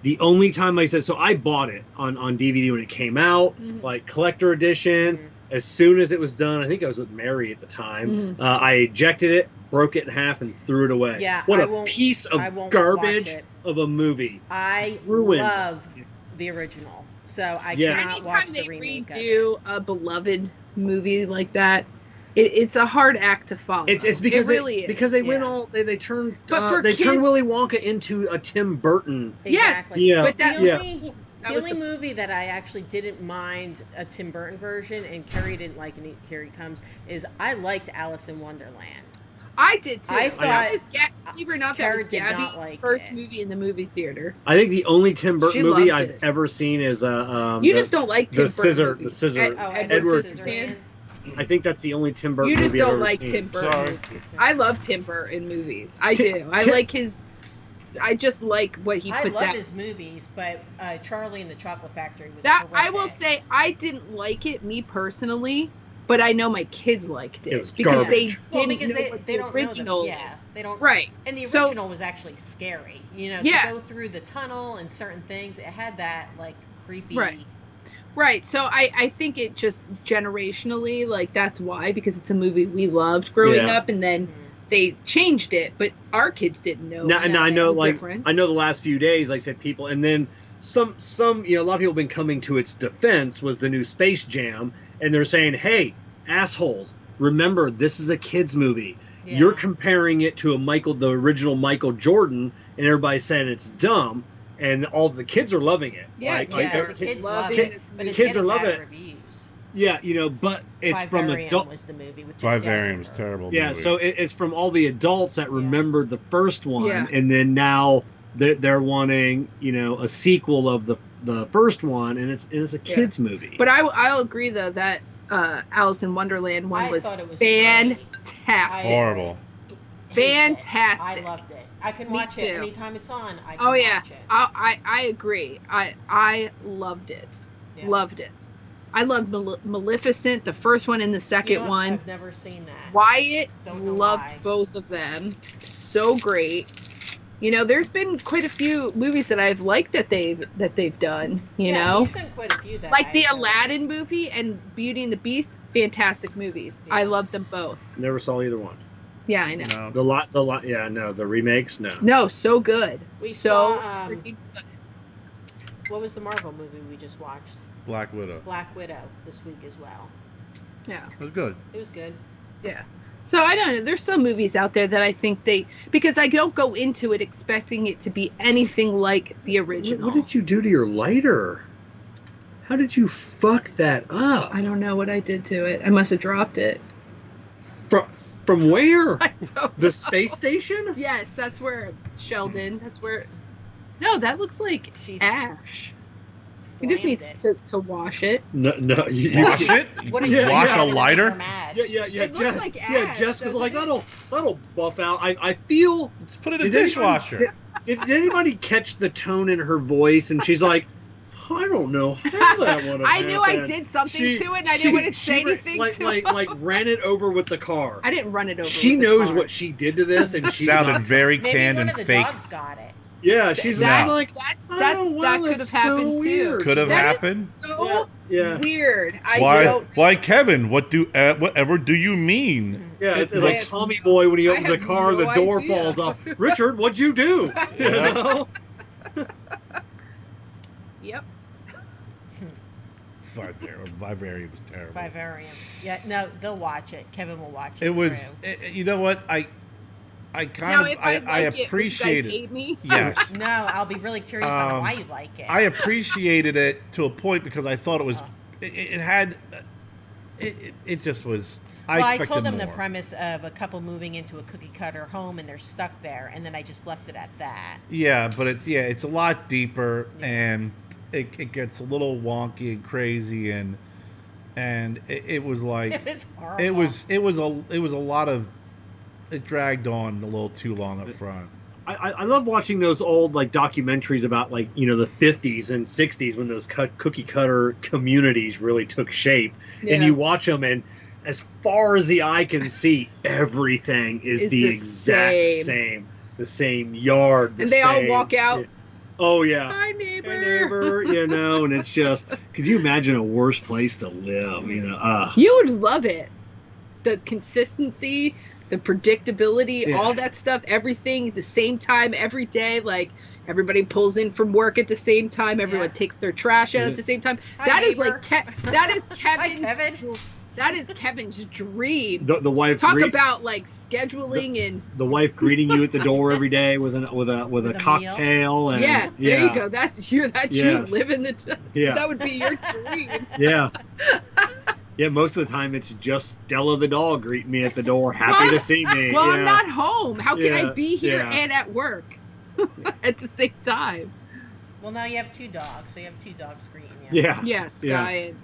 The only time I said, so I bought it on DVD when it came out, like collector edition. As soon as it was done, I think I was with Mary at the time. I ejected it, broke it in half, and threw it away. Yeah, what I a won't- piece I of won't garbage watch it. of a movie. I Ruined. love the original, so I Yeah. cannot Anytime watch they the remake redo a beloved movie like that, it's a hard act to follow. It's because it really is. because they went Yeah. all they turned But for they turned kids- Willy Wonka into a Tim Burton. of it. Yes, Exactly. Yeah. but that, The that only was the- movie that I actually didn't mind a Tim Burton version, and Kerry didn't like, and here he comes, is I liked Alice in Wonderland. I did too. I That was believe it or not, that Kara was did not Gabby's like first it. movie in the movie theater. I think the only Tim Burton She movie loved I've it. ever seen is You just don't like Tim the scissor Burton movies. the scissor. Edward Edward Scissorhands. I think that's the only Tim Burton You just movie I've don't ever like seen. Tim Burton Sorry. movies. I love Tim Burton movies. I Ti- do. I Ti- like his. I just like what he I puts love out. his movies, but Charlie and the Chocolate Factory was That I will horrific. say, I didn't like it me personally, but I know my kids liked it, It was because they garbage. didn't because know what they the don't know original yeah, is. they don't. Right. And the So- original was actually scary. To go Yes. through the tunnel and certain things, it had that like creepy. Right. Right. So I think it just generationally, like that's why, because it's a movie we loved growing Yeah. up, and then they changed it, but our kids didn't know. Now, and I know, the like, difference. I know the last few days, like I said, people, and then some a lot of people have been coming to its defense was the new Space Jam, and they're saying, hey, assholes, remember this is a kids movie. Yeah. You're comparing it to the original Michael Jordan, and everybody's saying it's dumb, and all the kids are loving it. Yeah, The kids love loving it, but it's kids getting are loving bad it. reviews. Yeah, but it's from Vivarium adult. was the movie with Jesse Vivarium was Eisenberg. terrible. Yeah, movie. so it's from all the adults that remembered the first one, Yeah. and then now they're wanting a sequel of the first one, and it's a kids movie. But I'll agree though that Alice in Wonderland one I was thought it was fantastic. Horrible. Fantastic. I loved it. I can Me watch it too. anytime it's on. I can Oh yeah, watch it. I agree. I loved it. Yeah. Loved it. I loved Maleficent, the first one and the second one. I've never seen that. Wyatt, Don't know loved why. both of them. So great. There's been quite a few movies that I've liked that they've done. You know, he's done quite a few that like the I enjoy. Aladdin movie and Beauty and the Beast, fantastic movies. Yeah. I love them both. Never saw either one. Yeah, I know. No. The remakes, no. No, so good. We so saw, freaking good. What was the Marvel movie we just watched? Black Widow. Black Widow this week as well. Yeah. It was good. It was good. Yeah. So I don't know. There's some movies out there that I think because I don't go into it expecting it to be anything like the original. What did you do to your lighter? How did you fuck that up? I don't know what I did to it. I must have dropped it. From where? I don't The know. space station? Yes, that's where Sheldon. That's where. No, that looks like She's ash. You just slammed need it. to wash it. No. Wash it? What Yeah, you wash do a to make lighter? her mad? Yeah. It looks like Yeah, ash, Jess was doesn't like, it? that'll buff out. I feel. Let's put it in a Did anybody- dishwasher. Did anybody catch the tone in her voice? And she's like, I don't know how that would have I knew I happened." did something She- to it, and I she- didn't want to she say ra- anything like, to like, him. like ran it over with the car. I didn't run it over. She with the knows car. what she did to this, and she's Sounded not, very Maybe canned one and of the fake. dogs got it. yeah, she's That- like, That's "Oh, that wow, could have that's happened so too. weird." Could have That is happened. so Yeah. weird. I Why? don't. Why, Kevin? Whatever do you mean? Yeah, it's It- like I- Tommy Boy when he I opens the have car, the no door idea. falls off. Richard, what'd you do? You Yeah. know? Yep. Vivarium was terrible. Vivarium. Yeah, no, they'll watch it. Kevin will watch it. It was. through. You know what? I kind Now, of. if I I like it, appreciate will you guys it. hate me? Yes. No, I'll be really curious on why you like it. I appreciated it to a point because I thought it was. It had. It just was. I expected told them more. the premise of a couple moving into a cookie cutter home and they're stuck there, and then I just left it at that. Yeah, but it's a lot deeper, and it gets a little wonky and crazy, and it was like It was horrible. it was a lot of. It dragged on a little too long up front. I love watching those old like documentaries about like the 50s and 60s when those cookie cutter communities really took shape, and Yeah. you watch them, and as far as the eye can see, everything is It's the the exact same. same. The same yard, the And they all same- walk out. Oh yeah. Hi, neighbor. Hey, neighbor, and it's just, could you imagine a worse place to live? You would love it. The consistency, the predictability, Yeah. all that stuff, everything at the same time every day. Like everybody pulls in from work at the same time. Everyone Yeah. takes their trash out at the same time. Hi, That is neighbor. like that is Hi, Kevin's. Kevin. That is Kevin's dream. The wife Talk about like scheduling and the wife greeting you at the door every day with a a cocktail, and yeah, there you go. That's you. That's you Yes. living the. Yeah. That would be your dream. Yeah. Yeah, most of the time it's just Stella the dog greeting me at the door, happy to see me. Well, yeah. I'm not home. How can I Yeah, be here yeah. and at work at the same time? Well, now you have two dogs, so you have two dogs greeting you. Yeah. Yeah, Sky and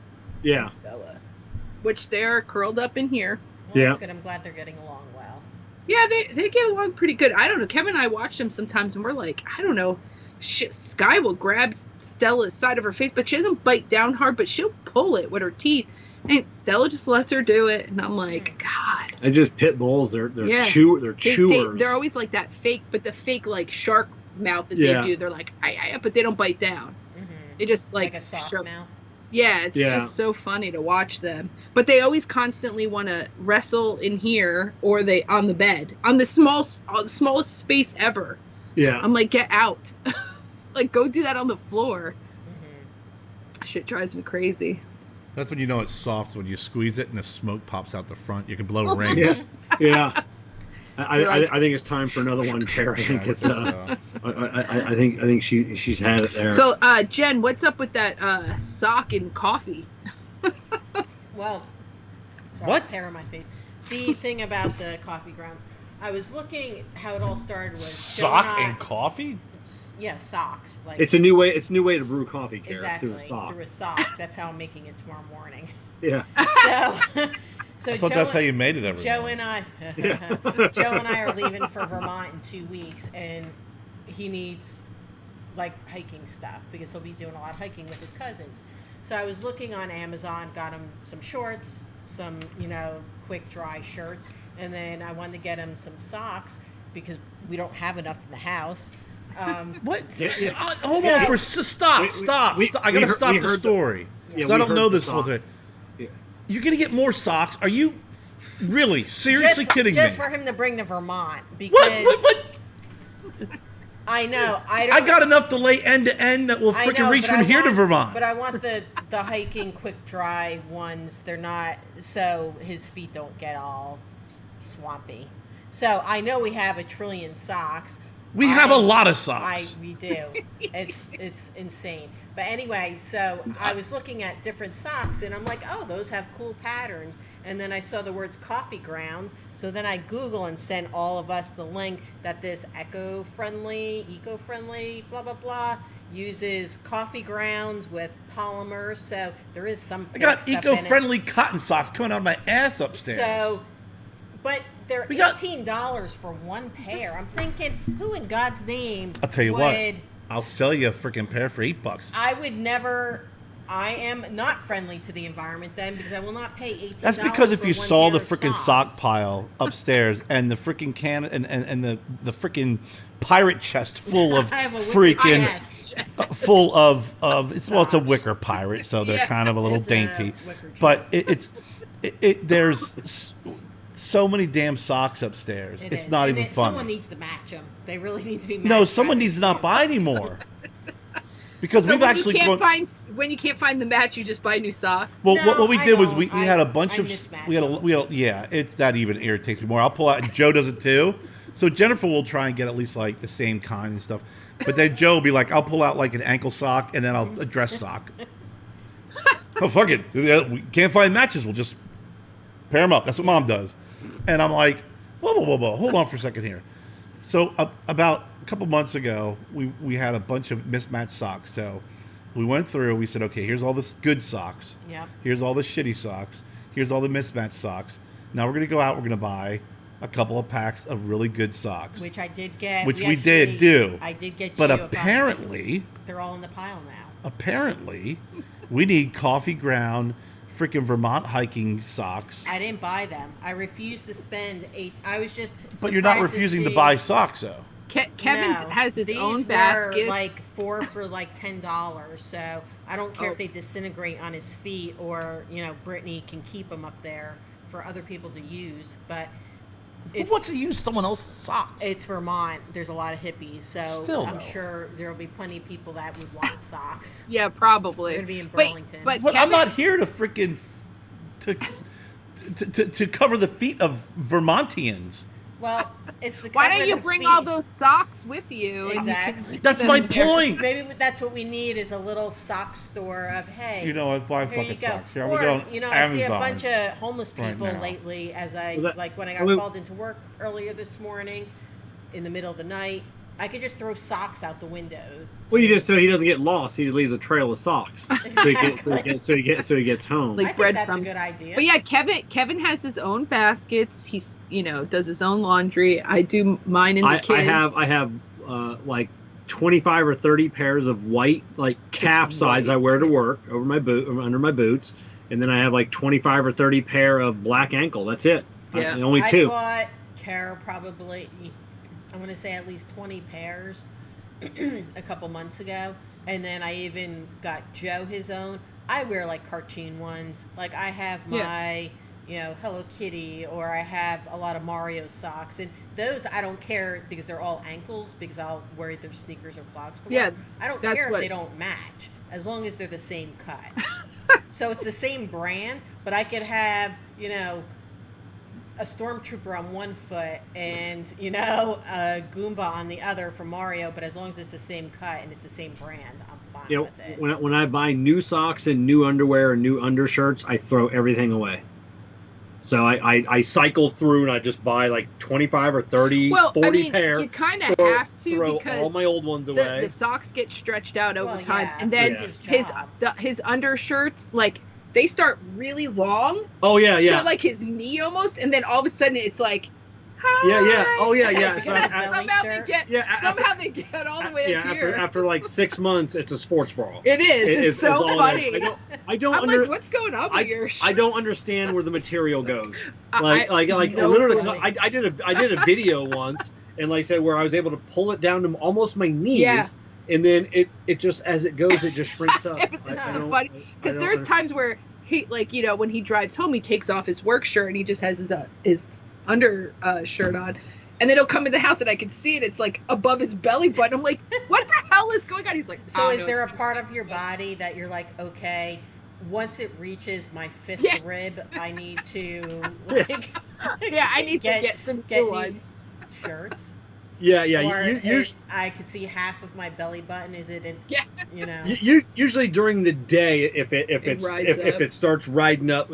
Yeah. Stella, which they're curled up in here. Well, Yeah. that's good. I'm glad they're getting along well. Yeah, they get along pretty good. I don't know. Kevin and I watch them sometimes, and we're like, I don't know. Sky will grab Stella's side of her face, but she doesn't bite down hard, but she'll pull it with her teeth. And Stella just lets her do it, and I'm like, God. And just pit bulls, they're Yeah. chewers. They're always like that fake, but the fake like shark mouth that Yeah. they do. They're like, but they don't bite down. Mm-hmm. They just Like a soft shove- mouth. Yeah, it's Yeah. just so funny to watch them. But they always constantly want to wrestle in here, or they on the bed, on the smallest space ever. Yeah. I'm like, get out. Like, go do that on the floor. Mm-hmm. Shit drives me crazy. That's when you know it's soft, when you squeeze it and the smoke pops out the front. You can blow rings. Yeah, yeah. I think it's time for another one, Kerr. I think it's I think she's had it there. So, Jen, what's up with that sock and coffee? Well, sorry, What? hair on my face. The thing about the coffee grounds, I was looking how it all started was Sock and coffee? Yeah, socks. Like It's a new way. It's a new way to brew coffee, Kerr, exactly through a sock. through a sock. That's how I'm making it tomorrow morning. Yeah. So I thought that's how you made it every Joe morning. Joe and I are leaving for Vermont in 2 weeks, and he needs like hiking stuff because he'll be doing a lot of hiking with his cousins. So I was looking on Amazon, got him some shorts, some quick dry shirts, and then I wanted to get him some socks because we don't have enough in the house. What? Yeah. Hold So- on stop. I gotta stop the heard story. Yeah, Because I we don't heard know the this whole sock. thing. Yeah. You're gonna get more socks? Are you really seriously kidding me? Just for him to bring to Vermont because What? I know I I got enough to lay end to end that will I freaking know, reach but from I here to want- Vermont. But I want the hiking quick dry ones. They're not so his feet don't get all swampy. So I know we have a trillion socks. We have a lot of socks. We do. It's insane. But anyway, so I was looking at different socks and I'm like, oh, those have cool patterns. And then I saw the words coffee grounds. So then I Google and send all of us the link that this eco-friendly, blah, blah, blah, uses coffee grounds with polymers. So there is some I got stuff in it. eco-friendly cotton socks coming out of my ass upstairs. So, but they're We got- $18 for one pair. I'm thinking, who in God's name I'll tell you would, what. I'll sell you a freaking pair for $8. I would never. I am not friendly to the environment then because I will not pay $18. That's because if for you one saw the pair of freaking socks. sock pile upstairs and the freaking can and the freaking pirate chest full of I have a wicker freaking chest. full of it's a Socks. wicker pirate, so they're Yeah. kind of a little It's a dainty. wicker But chest. there's so many damn socks upstairs. It It's is. not And even Someone funny. needs to match them. They really need to be matched. No, someone by needs to not buy anymore. Because So we've when actually you can't gone- when you can't find the match, you just buy new socks. Well, No, what we I did was don't. we had a bunch I of mismatch we had yeah, it's that even irritates me more. I'll pull out and Joe does it too. So Jennifer will try and get at least like the same kind and stuff. But then Joe will be like, I'll pull out like an ankle sock and then a dress sock. Oh fuck it, we can't find matches. We'll just pair them up. That's what Mom does. And I'm like, whoa, hold on for a second here. So about a couple months ago, we had a bunch of mismatched socks. So we went through. We said, okay, here's all the good socks. Yep. Here's all the shitty socks. Here's all the mismatched socks. Now we're gonna go out. We're gonna buy a couple of packs of really good socks. Which I did get. Which we did do. I did get. But you a bunch. apparently, they're all in the pile now. we need coffee ground, freaking Vermont hiking socks. I didn't buy them. I refused to spend $8. I was just. But you're not surprised refusing to see- buy socks, though. Kevin No. has his These own were basket. like 4 for like $10. So I don't care Oh. if they disintegrate on his feet or Brittany can keep them up there for other people to use. But Who wants to use someone else's socks? it's Vermont. There's a lot of hippies, so Still, I'm though. sure there will be plenty of people that would want socks. Yeah, probably. They're gonna be in But- Burlington. But, Well, Kevin, I'm not here to freaking to cover the feet of Vermontians. Well, it's the. why cover don't you the bring feet. all those socks with you? Exactly. And you can That's them my there? point. Maybe that's what we need is a little sock store of hey. You know what? Buy Here you fucking go. socks. Here we Or, go. on I see a Amazon. bunch of homeless right people now. lately as I, Well, that- like when I I got mean- called into work earlier this morning in the middle of the night, I could just throw socks out the window. Well, you just so he doesn't get lost. He just leaves a trail of socks, so he gets home. Like I think that's a breadcrumbs. good idea. But yeah, Kevin has his own baskets. He's does his own laundry. I do mine and the kids. I have like 25 or 30 pairs of white like calf size white. I wear to work over my boot or under my boots, and then I have like 25 or 30 pair of black ankle. That's it. Yeah. Only I two. bought Kerr probably, I'm going to say at least 20 pairs a couple months ago. And then I even got Joe his own. I wear like cartoon ones. Like I have my Hello Kitty, or I have a lot of Mario socks, and those I don't care because they're all ankles because I'll wear either sneakers or clogs to work. Yeah, I don't that's care what- if they don't match as long as they're the same cut. So it's the same brand, but I could have a stormtrooper on one foot and a Goomba on the other for Mario, but as long as it's the same cut and it's the same brand, I'm fine with it. When I buy new socks and new underwear and new undershirts, I throw everything away. So I cycle through and I just buy like 25 or 30, 40 pair. You kind of have to throw because all my old ones away. the socks get stretched out over Well, time, yeah, and then for his undershirts they start really long. Oh yeah. To like his knee almost, and then all of a sudden it's like, hi. Yeah. Oh yeah. So somehow they get all the way up here. After like 6 months, it's a sports bra. It is. It's so all funny. I don't. I'm like, what's going on with your shirt? I don't understand where the material goes. No Literally, clue. I did a video once, and like I said, where I was able to pull it down to almost my knees. Yeah. And then it just, as it goes, it just shrinks up. It's so funny because there's times where he when he drives home, he takes off his work shirt and he just has his under shirt on, and then he'll come in the house and I can see it. It's like above his belly button. I'm like, what the hell is going on? He's like, so is there a part of your body that you're like, okay, once it reaches my fifth rib, I need to I need to get some new ones. Shirts. Yeah. Or I could see half of my belly button. Is it in? Yeah. Usually during the day, if it starts riding up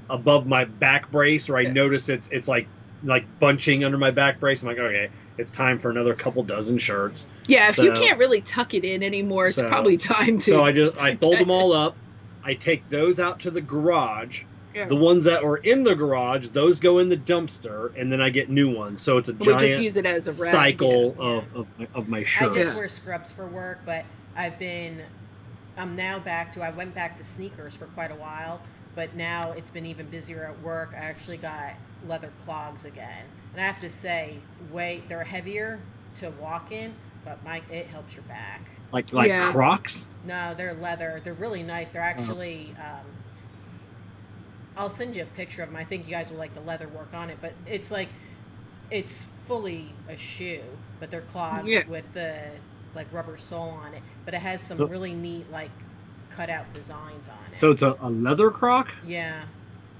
above my back brace, or I notice it's like bunching under my back brace, I'm like, okay, it's time for another couple dozen shirts. Yeah, if you can't really tuck it in anymore, it's probably time to. So I fold them all up. I take those out to the garage. Yeah. The ones that were in the garage, those go in the dumpster, and then I get new ones. So it's a giant just use it as a rag, cycle of my shirt. I just wear scrubs for work, but I'm now back to, I went back to sneakers for quite a while, but now it's been even busier at work. I actually got leather clogs again. And I have to say, they're heavier to walk in, but it helps your back. Like Crocs? No, they're leather. They're really nice. They're actually... I'll send you a picture of them. I think you guys will like the leather work on it, but it's fully a shoe, but they're clogs with the rubber sole on it. But it has some really neat cut out designs on it. So it's a leather Croc? Yeah.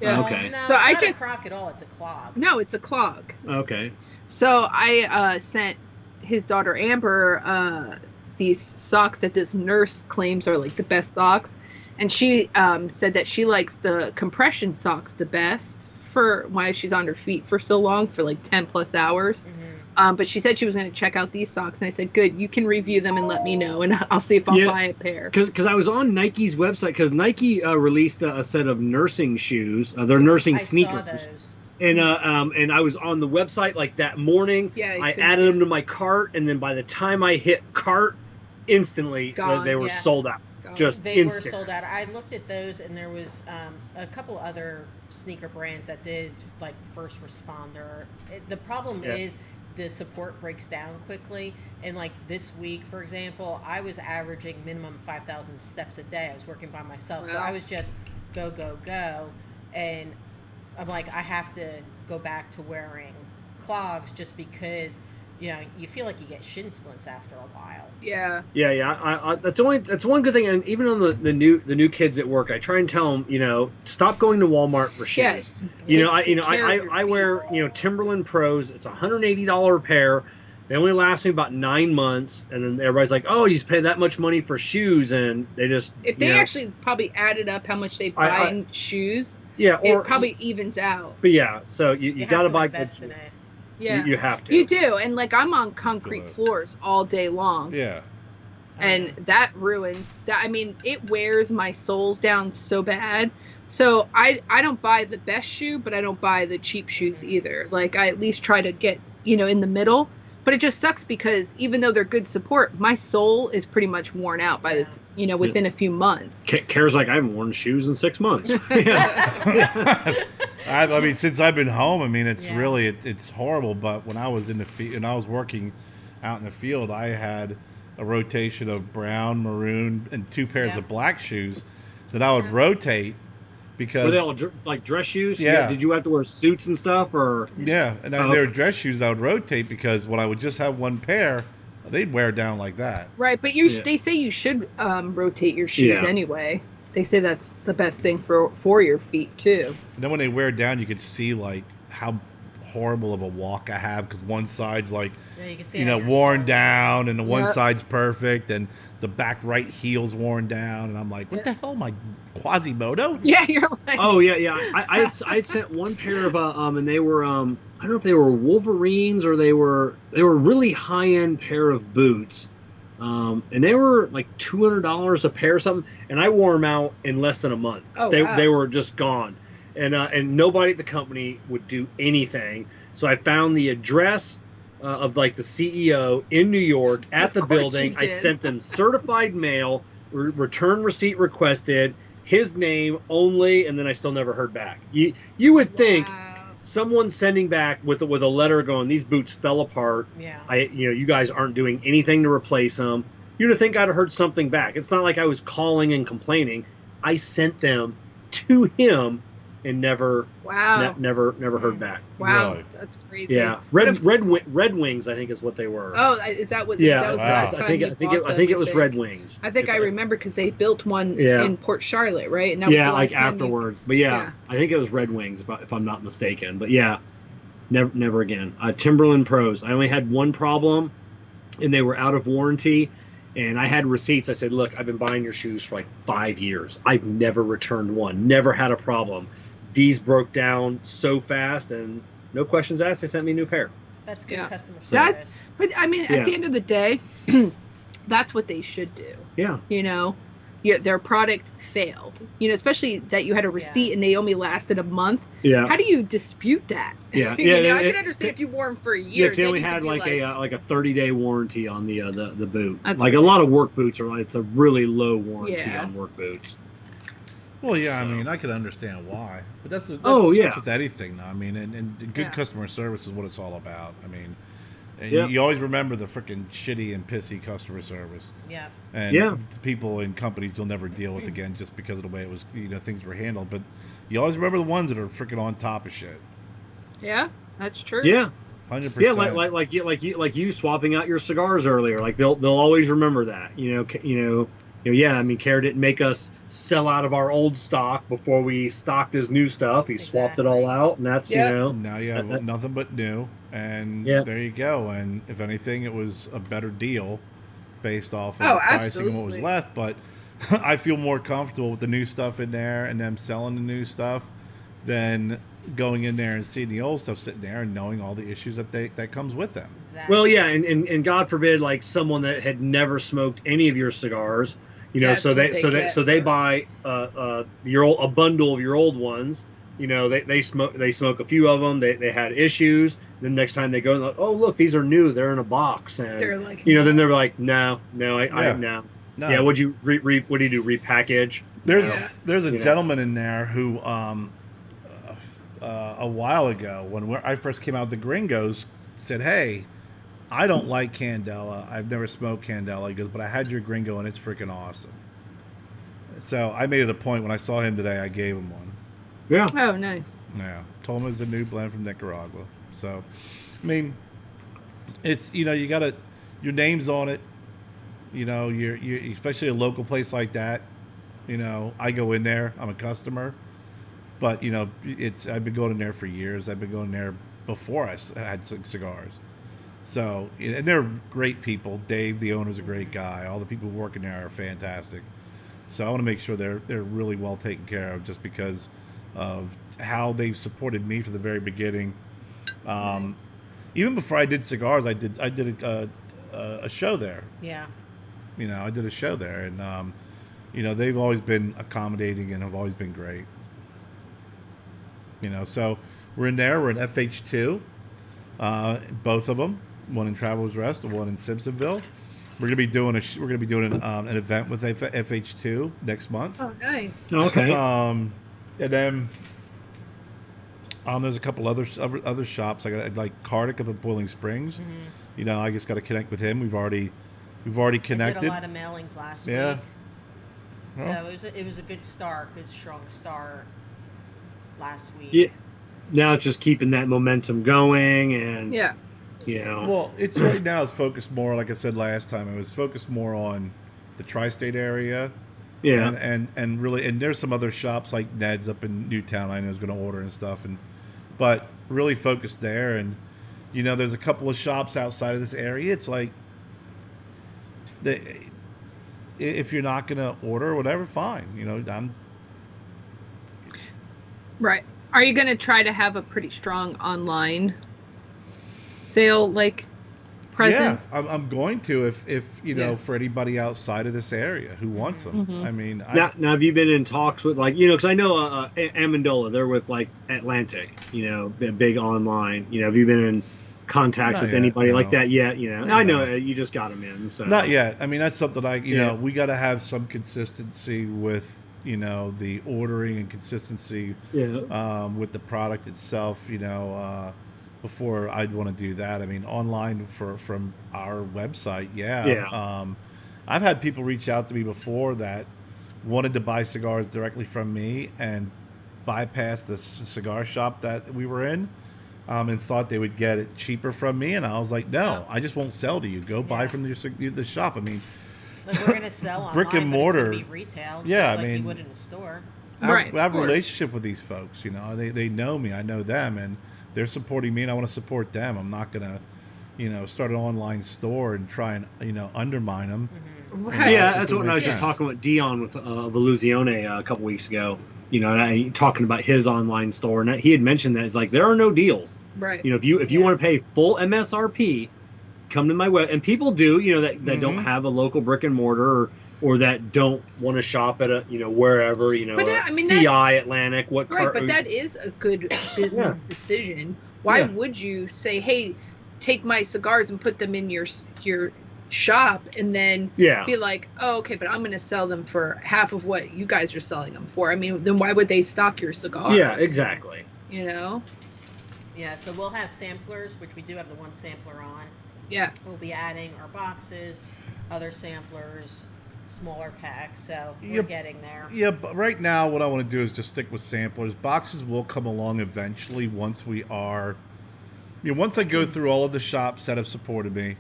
Okay. No, so it's not a Croc at all. It's a clog. No, it's a clog. Okay. So I sent his daughter Amber these socks that this nurse claims are the best socks. And she said that she likes the compression socks the best for why she's on her feet for so long, for 10 plus hours. Mm-hmm. But she said she was going to check out these socks. And I said, good, you can review them and let me know. And I'll see if I'll buy a pair. Because I was on Nike's website, because Nike released a set of nursing shoes. They're nursing sneakers. Saw those. And I was on the website that morning. Yeah, I added them to my cart. And then by the time I hit cart, instantly they were sold out. They were sold out. I looked at those, and there was a couple other sneaker brands that did first responder. The problem is the support breaks down quickly. And this week, for example, I was averaging minimum 5,000 steps a day. I was working by myself, so I was just go, and I'm like, I have to go back to wearing clogs just because. You feel like you get shin splints after a while. Yeah. Yeah. That's one good thing. And even on the new kids at work, I try and tell them, stop going to Walmart for shoes. Yeah. I wear Timberland Pros. It's $180 a pair. They only last me about 9 months, and then everybody's like, "Oh, you pay that much money for shoes," and they just if they actually probably added up how much they buy in shoes. Yeah, it probably evens out. But yeah, so you got to buy good. Yeah, you have to. You do, and I'm on concrete floors all day long. Yeah. And that ruins that. I mean, it wears my soles down so bad. So I don't buy the best shoe, but I don't buy the cheap shoes either. I at least try to get in the middle. But it just sucks because even though they're good support, my sole is pretty much worn out by the within a few months. Kerr's like, I haven't worn shoes in 6 months. I mean, since I've been home, I mean, it's really it's horrible. But when I was in the field and I was working out in the field, I had a rotation of brown, maroon, and 2 pairs of black shoes that I would rotate because Were they all like dress shoes? Yeah. Did you have to wear suits and stuff, or? yeah, and Oh, they were okay. dress shoes that I would rotate because when I would just have one pair, they'd wear down like that. Right, but Yeah. they say you should rotate your shoes Yeah. anyway. They say that's the best thing for your feet too. And then when they wear down, you could see like how horrible of a walk I have because one side's like, Yeah, you can see you it know, on your worn soles. down, and the one Yep. side's perfect, and the back right heel's worn down, and I'm like, what the hell, am I Quasimodo? Yeah, you're like, Oh yeah. I had sent one pair of and they were I don't know if they were Wolverines or they were really high end pair of boots, and they were like $200 a pair or something, and I wore them out in less than a month. Oh, they wow. they were just gone, and nobody at the company would do anything. So I found the address of like the CEO in New York at the Of course building. you I did. sent them certified mail, return receipt requested, his name only, and then I still never heard back. You would think wow. someone sending back with a letter going, these boots fell apart. Yeah. You guys aren't doing anything to replace them. You'd have think I'd have heard something back. It's not like I was calling and complaining. I sent them to him and never Wow. never heard back. Wow, Really? that's crazy. Yeah, Red Wings, I think is what they were. Oh, is that what? yeah, that was wow. the last I time think you I think bought it, I them, think it you was think? Red Wings. I think I remember because they built one Yeah. in Port Charlotte, right? And that was Yeah, the last like time you- afterwards. But yeah, Yeah. I think it was Red Wings if I'm not mistaken. But yeah, never again. Timberland Pros. I only had one problem, and they were out of warranty. And I had receipts. I said, look, I've been buying your shoes for like 5 years. I've never returned one. Never had a problem. These broke down so fast, and no questions asked. They sent me a new pair. That's good Yeah. customer That- service. But I mean, Yeah. at the end of the day, that's what they should do. Yeah. You know, their product failed. You know, especially that you had a receipt and they only lasted a month. Yeah. How do you dispute that? Yeah. You Yeah, know, I it- can understand if you wore them for a Yeah, year. 'cause they then only you could had be like a 30-day warranty on the boot. That's Like a right. lot of work boots are it's a really low warranty Yeah. on work boots. Well, yeah, I So- mean, I can understand why, but that's Oh, yeah. that's with anything. Though. I mean, and good Yeah. customer service is what it's all about. I mean, and Yeah. you always remember the freaking shitty and pissy customer service, Yeah. and Yeah. people in companies you'll never deal with again just because of the way it was, things were handled. But you always remember the ones that are freaking on top of shit. Yeah, that's true. Yeah. 100%. Yeah, like you swapping out your cigars earlier. Like they'll always remember that. Yeah. I mean, Kerr didn't make us sell out of our old stock before we stocked his new stuff. He swapped it all Exactly. out, and that's Yeah. Now you have that- nothing but new, and Yeah. there you go. And if anything, it was a better deal based off of Oh, the pricing and what was absolutely. left. But I feel more comfortable with the new stuff in there and them selling the new stuff than going in there and seeing the old stuff sitting there and knowing all the issues that comes with them. Exactly. Well, yeah, and God forbid, like someone that had never smoked any of your cigars, That's so what they they so they get so they first. buy a bundle of your old ones. They smoke a few of them. They had issues. Then next time they go, like, oh look, these are new. They're in a box, and They're like, then they're like, no, I Yeah. no. No. Yeah, what do you do? Repackage? There's Yeah. there's a You know. gentleman in there who a while ago when I first came out, the Gringos said, "Hey, I don't like Candela. I've never smoked Candela." He goes, "But I had your Gringo and it's freaking awesome." So I made it a point when I saw him today, I gave him one. Yeah. oh, nice. Yeah, told him it was a new blend from Nicaragua. So, I mean, it's you got your name's on it. You're especially a local place like that. I go in there. I'm a customer, but I've been going in there for years. I've been going there before I had cigars. So, and they're great people. Dave, the owner's a great guy. All the people who work in there are fantastic. So I want to make sure they're really well taken care of, just because of how they've supported me from the very beginning. Nice. Even before I did cigars, I did a show there. Yeah. I did a show there, and they've always been accommodating and have always been great. So we're in there. We're in FH2, both of them. One in Travelers Rest, and one in Simpsonville. We're gonna be doing an event with FH2 next month. Oh, nice. Okay. And then there's a couple other shops. I got like Cardick up at Boiling Springs. I just got to connect with him. We've already I did connected. a lot of mailings last Yeah. week. Well. So it was a good start, good strong start. last week. Yeah. Now it's just keeping that momentum going, and Yeah. Well, it's right now it's focused more, like I said last time, it was focused more on the tri-state area. Yeah. And really, and there's some other shops like Ned's up in Newtown I know is going to order and stuff, but really focused there. And there's a couple of shops outside of this area. It's like if you're not going to order or whatever, fine. I'm Right. Are you going to try to have a pretty strong online sale presence? Yeah, I'm going to if Yeah. for anybody outside of this area who wants them. Mhm. I mean, Now, have you been in talks with because I know Amendola, they're with Atlantic, big online. Have you been in contact Not with yet, anybody no. like that yet? I know No. you just got them in. So not yet. I mean, that's something like Yeah. we got to have some consistency with the ordering and consistency Yeah. with the product itself. Before I'd want to do that. I mean, online from our website, yeah. Yeah. I've had people reach out to me before that wanted to buy cigars directly from me and bypass the cigar shop that we were in, and thought they would get it cheaper from me. And I was like, no, I just won't sell to you. Go buy Yeah. from the shop. I mean, Like we're gonna sell online, Brick and but mortar. it's gonna be retail. Yeah, just I like mean- you would in a store. Right, I have of a course. relationship with these folks. They know me. I know them, and they're supporting me, and I want to support them. I'm not gonna, start an online store and try and Mm-hmm. undermine them. Right. Yeah, That that's doesn't what I make was just sense. talking with Dion with Veluzione a couple weeks ago. Talking about his online store, and he had mentioned that it's like there are no deals. Right. If you want to pay full MSRP, come to my web. And people do, that don't have a local brick and mortar or that don't want to shop at a wherever But I mean, CI Atlantic. Right, but that is a good business decision. Why Yeah. would you say, "Hey, take my cigars and put them in your shop," and then Yeah. be like, "Oh, okay, but I'm going to sell them for half of what you guys are selling them for"? I mean, then why would they stock your cigars? Yeah, exactly. Yeah, so we'll have samplers, which we do have the one sampler on. Yeah. We'll be adding our boxes, other samplers, smaller packs. So we're Yep. getting there. Yeah, but right now what I want to do is just stick with samplers. Boxes will come along eventually once we are, once I go through all of the shops that have supported me,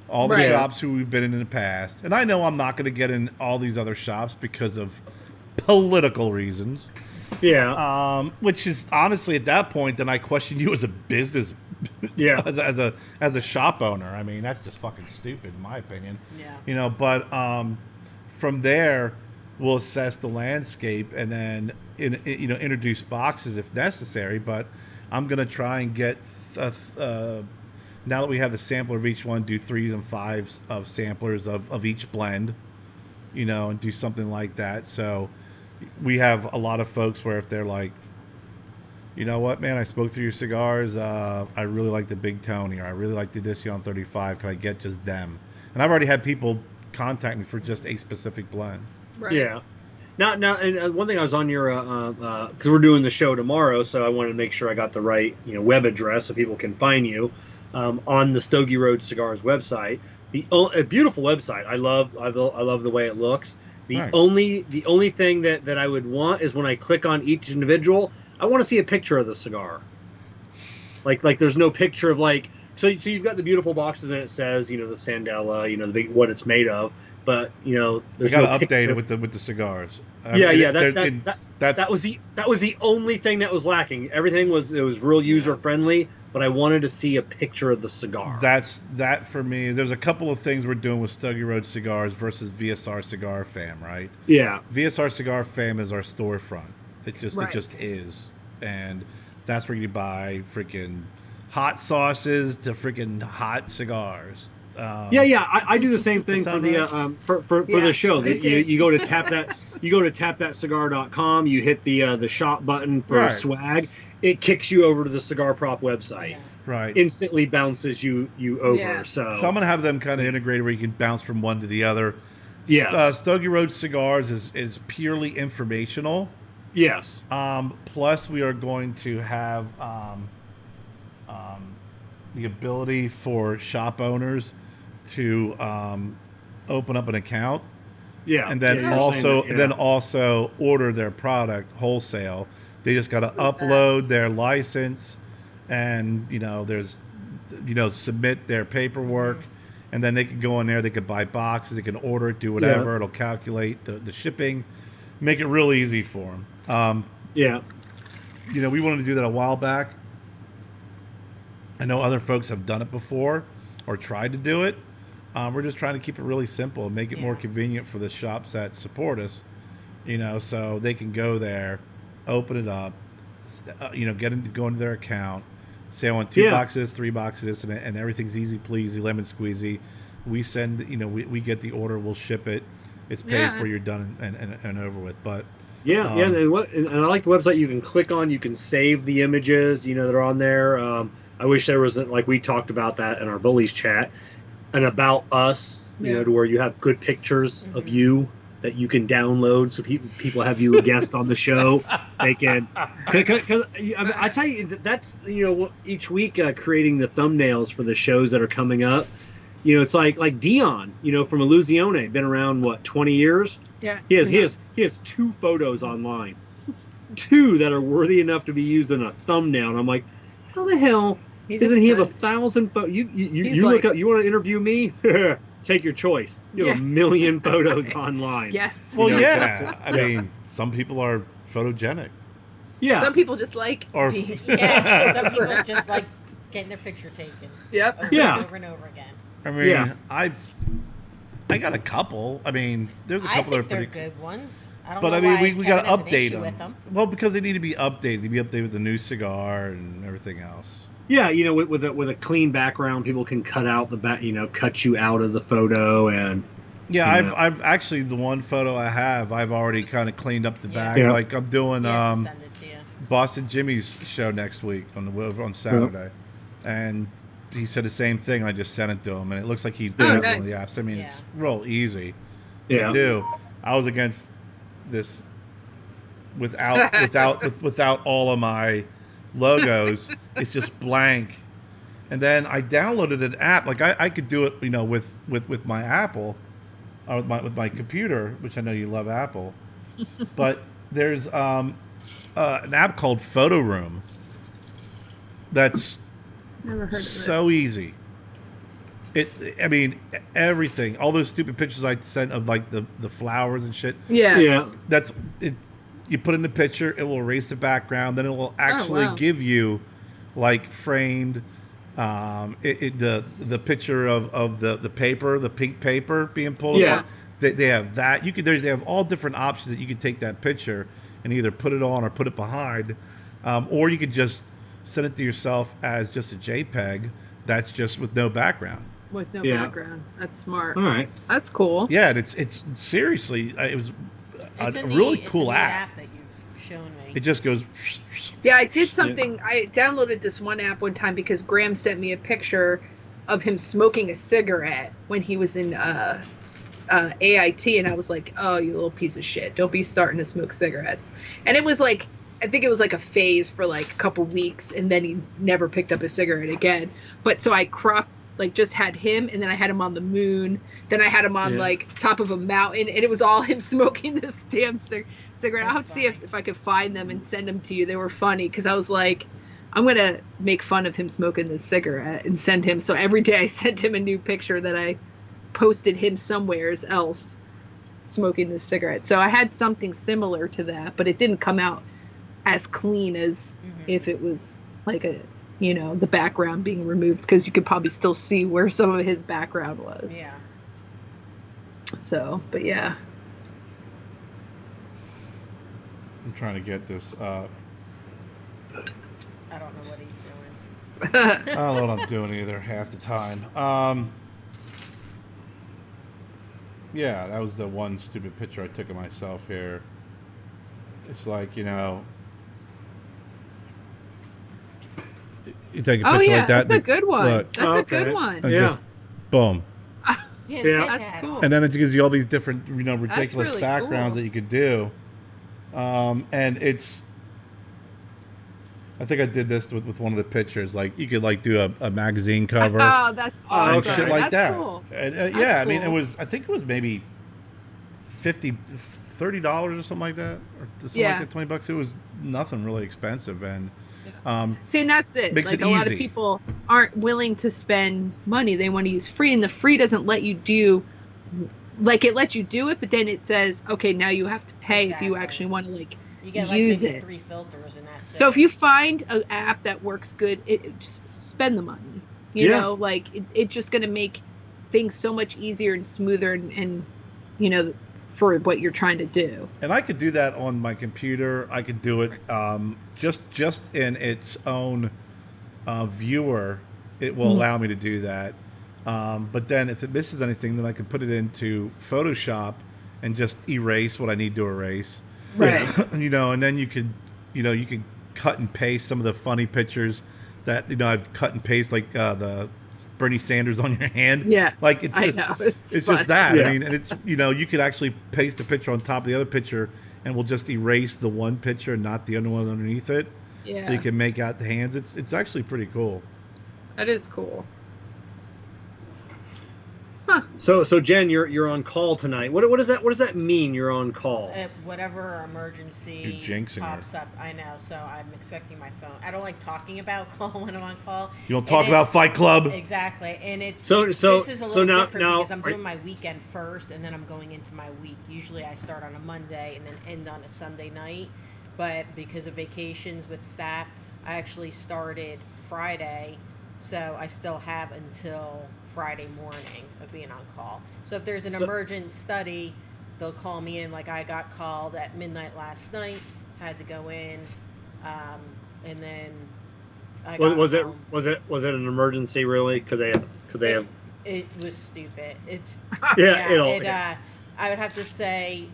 all the Right. shops who we've been in the past, and I know I'm not going to get in all these other shops because of political reasons. Yeah. Which is honestly at that point, then I question you as a business, Yeah. as a shop owner. I mean, that's just fucking stupid in my opinion. Yeah. But from there, we'll assess the landscape and then introduce boxes if necessary. But I'm gonna try and get now that we have the sampler of each one, do 3s and 5s of samplers of each blend, and do something like that. So we have a lot of folks where if they're like, you know what, man, I spoke through your cigars. I really like the Big Tony, or I really like the Jessie 35. Can I get just them? And I've already had people contact me for just a specific blend. Right. Yeah. Now, and one thing I was on your because we're doing the show tomorrow, so I wanted to make sure I got the right web address so people can find you on the Stogie Road Cigars website. A beautiful website. I love the way it looks. Nice. The only thing that I would want is when I click on each individual, I want to see a picture of the cigar. Like there's no picture of so you've got the beautiful boxes and it says the Sandela, the big what it's made of, but I there's got to no update picture. it with the cigars. That was the only thing that was lacking. Everything was real user friendly, but I wanted to see a picture of the cigar. That for me. There's a couple of things we're doing with Stogie Road Cigars versus VSR Cigar Fam, right? Yeah. VSR Cigar Fam is our storefront. It Right. just is, and that's where you buy freaking hot sauces to freaking hot cigars. I do the same thing for sound the right? for the Yes, show. this You, is- you go to tapthatcigar.com, you hit the shop button for Right. swag, it kicks you over to the Cigar Prop website. Right. Instantly bounces you over. Yeah. So I'm gonna have them kind of integrated where you can bounce from one to the other. Yes. Stogie Road Cigars is purely informational. Yes. Plus, we are going to have the ability for shop owners to open up an account, Yeah. and then Yeah, you're saying also that, yeah. order their product wholesale. They just got to upload their license, and submit their paperwork, and then they can go in there. They could buy boxes. They can order it, do whatever. It'll calculate the shipping, make it real easy for them. We wanted to do that a while back. I know other folks have done it before or tried to do it. We're just trying to keep it really simple and make it more convenient for the shops that support us, so they can go there, open it up, go into their account, say I want 2 boxes, 3 boxes, and everything's easy pleasy, lemon squeezy. We send, we get the order, we'll ship it. It's paid for, you're done and over with. But and I like the website. You can click on, you can save the images, that are on there. I wish there was, like we talked about that in our Bullies chat, and about us, to where you have good pictures of you that you can download, so people have you a guest on the show. They can, because I tell you, that's each week creating the thumbnails for the shows that are coming up. It's like Dion, from Illusione, been around 20 years. Yeah, he has 2 photos online, 2 that are worthy enough to be used in a thumbnail. And I'm like, how the hell doesn't he have 1,000 photos? You look up. You want to interview me? Take your choice. You have 1 million photos online. Yes. Well, I mean, some people are photogenic. Yeah. Some people just like. Some people just like getting their picture taken. Yep. Over and over again. I mean, I got a couple. I mean, there's a couple that are pretty good ones. But we got to update them. Well, because they need to be updated. They be updated with the new cigar and everything else. Yeah, with a clean background, people can cut out the back, cut you out of the photo, and I've actually, the one photo I have, I've already kind of cleaned up the back. Like I'm doing Boston Jimmy's show next week on Saturday, and he said the same thing. I just sent it to him, and it looks like he's one of the apps. I mean, it's real easy to do. I was against this without all of my logos. It's just blank, and then I downloaded an app. Like I could do it, with my Apple, or with my computer, which I know you love Apple. But there's an app called Photo Room. That's never heard of so easy. I mean, everything, all those stupid pictures I sent of like the flowers and shit. Yeah. That's it. You put in the picture, it will erase the background, then it will actually give you, like, framed, the picture of the paper, the pink paper being pulled up. They have that. They have all different options that you can take that picture and either put it on or put it behind, or you could just send it to yourself as just a JPEG. That's just with no background. With no background. That's smart. All right. That's cool. Yeah, and it's seriously, it was a really cool app that you've shown me. It just goes. Yeah, I did something. I downloaded this one app one time because Graham sent me a picture of him smoking a cigarette when he was in AIT, and I was like, "Oh, you little piece of shit! Don't be starting to smoke cigarettes." And it was like, I think it was like a phase for like a couple weeks, and then he never picked up a cigarette again. But so I cropped, like, just had him, and then I had him on the moon. Then I had him on like top of a mountain, and it was all him smoking this damn cigarette. I'll have to see if I could find them and send them to you. They were funny because I was like, I'm gonna make fun of him smoking this cigarette and send him. So every day I sent him a new picture that I posted him somewheres else smoking this cigarette. So I had something similar to that, but it didn't come out as clean as if it was like the background being removed, because you could probably still see where some of his background was. Yeah. So, but yeah. I'm trying to get this up. I don't know what he's doing. I don't know what I'm doing either half the time. Yeah, that was the one stupid picture I took of myself here. It's like, you take a picture like that. That's a good one. Look, That's a good one. and just boom. That's cool. And then it gives you all these different, ridiculous really backgrounds cool. that you could do. And it's, I think I did this with one of the pictures. Like, you could do a magazine cover. Oh, that's awesome. And shit like that's that. Cool. And, That's I mean, cool. I think it was maybe 50 $30 or something like that, or something Yeah. like that. $20. It was nothing really expensive, and See, and that's it. Makes Like it a lot of easy. people aren't willing to spend money. They want to use free, and the free doesn't let you do. Like it lets you do it, but then it says, okay, now you have to pay if you Exactly. actually want to like You get like use maybe it. 3 filters and that's it. So if you find an app that works good, just spend the money. You Yeah. know, like it's just going to make things so much easier and smoother, and you know, for what you're trying to do. And I could do that on my computer. I could do it just in its own viewer. It will allow me to do that. But then if it misses anything, then I can put it into Photoshop and just erase what I need to erase. Right. You know, and then you could cut and paste some of the funny pictures that I've cut and paste, like the Bernie Sanders on your hand. Yeah, like it's I just know. it's It's just that. Yeah. I mean, and it's you could actually paste a picture on top of the other picture, and we'll just erase the one picture and not the other one underneath it. Yeah. So you can make out the hands. It's actually pretty cool. That is cool. So Jen, you're on call tonight. What does that mean? You're on call. Whatever emergency You're jinxing pops up, I know. So I'm expecting my phone. I don't like talking about call when I'm on call. You don't talk about Fight Club. Exactly, and it's So this is a little now different because I'm doing my weekend first, and then I'm going into my week. Usually I start on a Monday and then end on a Sunday night, but because of vacations with staff, I actually started Friday, so I still have until Friday morning of being on call. So if there's an emergent study, they'll call me in. Like I got called at midnight last night, had to go in, and then I got Was it home. an emergency really? Could they have? It was stupid. It's Yeah, I would have to say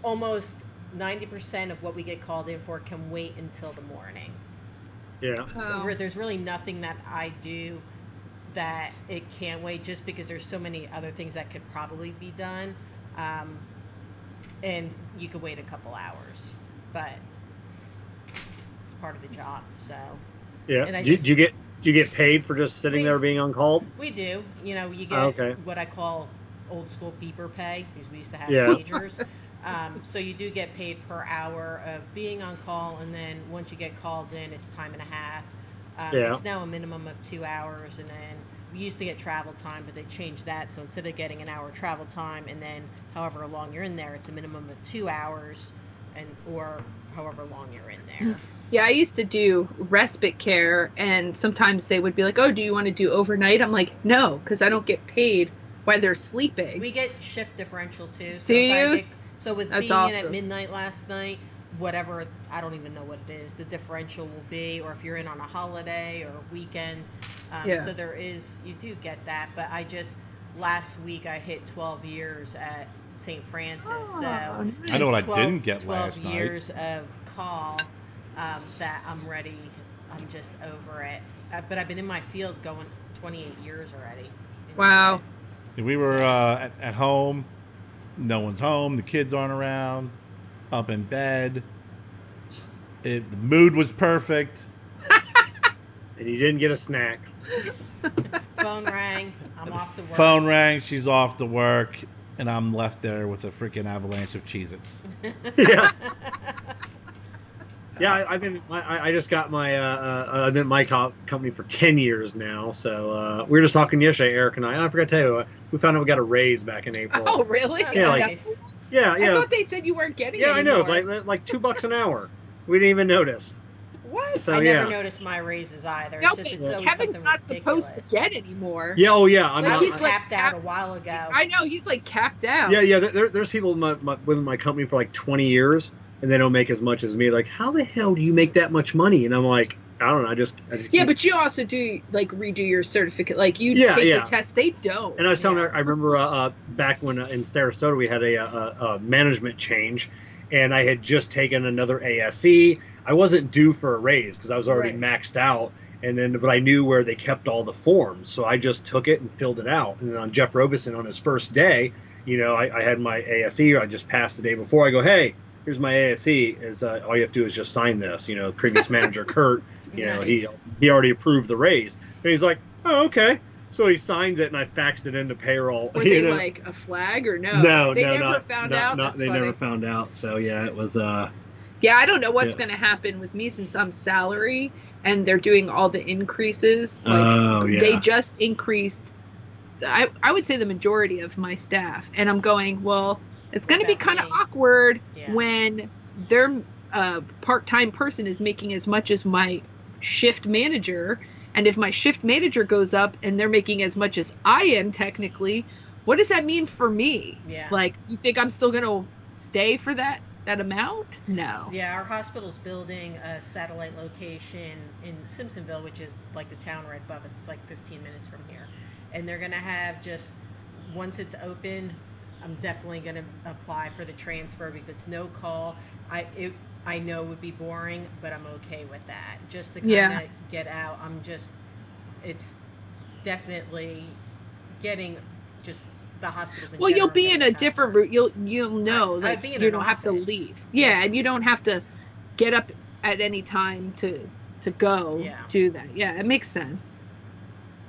almost 90% of what we get called in for can wait until the morning. Yeah. Oh. There's really nothing that I do that it can't wait, just because there's so many other things that could probably be done, and you could wait a couple hours, but it's part of the job. So Yeah. And I Do you just- get paid for just sitting there being on call? we do, you get Okay. what I call old school beeper pay, because we used to have Yeah. pagers. So you do get paid per hour of being on call, and then once you get called in, it's time and a half. Yeah. It's now a minimum of 2 hours, and then we used to get travel time, but they changed that. So instead of getting an hour travel time and then however long you're in there, it's a minimum of 2 hours, or however long you're in there. Yeah, I used to do respite care, and sometimes they would be like, "Oh, do you want to do overnight?" I'm like, "No, because I don't get paid while they're sleeping." We get shift differential too. So Do if I you? get, so with That's being in at awesome. midnight last night, whatever, I don't even know what it is, the differential will be, or if you're in on a holiday or a weekend. Yeah. So you do get that. But last week I hit 12 years at St. Francis. Oh, so nice. I know what I it's didn't get 12 last night. years of call, that I'm ready. I'm just over it. But I've been in my field going 28 years already. Wow. We were at home. No one's home. The kids aren't around. Up in bed. The mood was perfect. And you didn't get a snack. Phone rang. I'm off to work. Phone rang. She's off to work, and I'm left there with a freaking avalanche of Cheez-Its. Yeah. Yeah, I just got my I've been at my company for 10 years now. So we were just talking yesterday, Eric and I forgot to tell you, we found out we got a raise back in April. Oh, really? Yeah, like- Nice. Yeah, I yeah. thought they said you weren't getting Yeah, I know. anymore. It's like $2 an hour. We didn't even notice. What? So I never yeah. noticed my raises either. No, It's just, it's but always Kevin's something not ridiculous. supposed to get anymore. Yeah, oh yeah. I'm Like, I not. was he's like capped out a capped- while ago. I know, he's like capped out. Yeah. There's people within my company for like 20 years, and they don't make as much as me. Like, how the hell do you make that much money? And I'm like, I don't know. I just Yeah, keep- but you also do like redo your certificate. Like you Yeah, take yeah. the test, they don't. And I was telling Yeah. her, I remember back when in Sarasota we had a management change, and I had just taken another ASE. I wasn't due for a raise because I was already Right. maxed out, but I knew where they kept all the forms, so I just took it and filled it out. And then on Jeff Robeson on his first day, I had my ASE. I just passed the day before. I go, hey, here's my ASE. All you have to do is just sign this. Previous manager Kurt, Nice. he already approved the raise. And he's like, oh, okay. So he signs it, and I faxed it into payroll. Were you they know? like a flag or no? No, they no, never not, found not, out. Not, That's they funny. never found out. So yeah, it was. Yeah, I don't know what's Yeah. going to happen with me since I'm salary and they're doing all the increases. Like, Oh, yeah. They just increased, I would say, the majority of my staff. And I'm going, well, it's going to be About kind of me. awkward Yeah. when their part-time person is making as much as my shift manager. And if my shift manager goes up and they're making as much as I am technically, what does that mean for me? Yeah. Like, you think I'm still going to stay for that amount? No. Yeah, our hospital's building a satellite location in Simpsonville, which is like the town right above us. It's like 15 minutes from here. And they're going to have just, once it's open, I'm definitely going to apply for the transfer because it's no call. I know it would be boring, but I'm okay with that. Just to kind of get out. It's definitely getting just the hospitals in Well, you'll general be in getting a tougher. different route. You'll know I'd that be in you an don't have to office. leave. Yeah, and you don't have to get up at any time to go Yeah. do that. Yeah, it makes sense.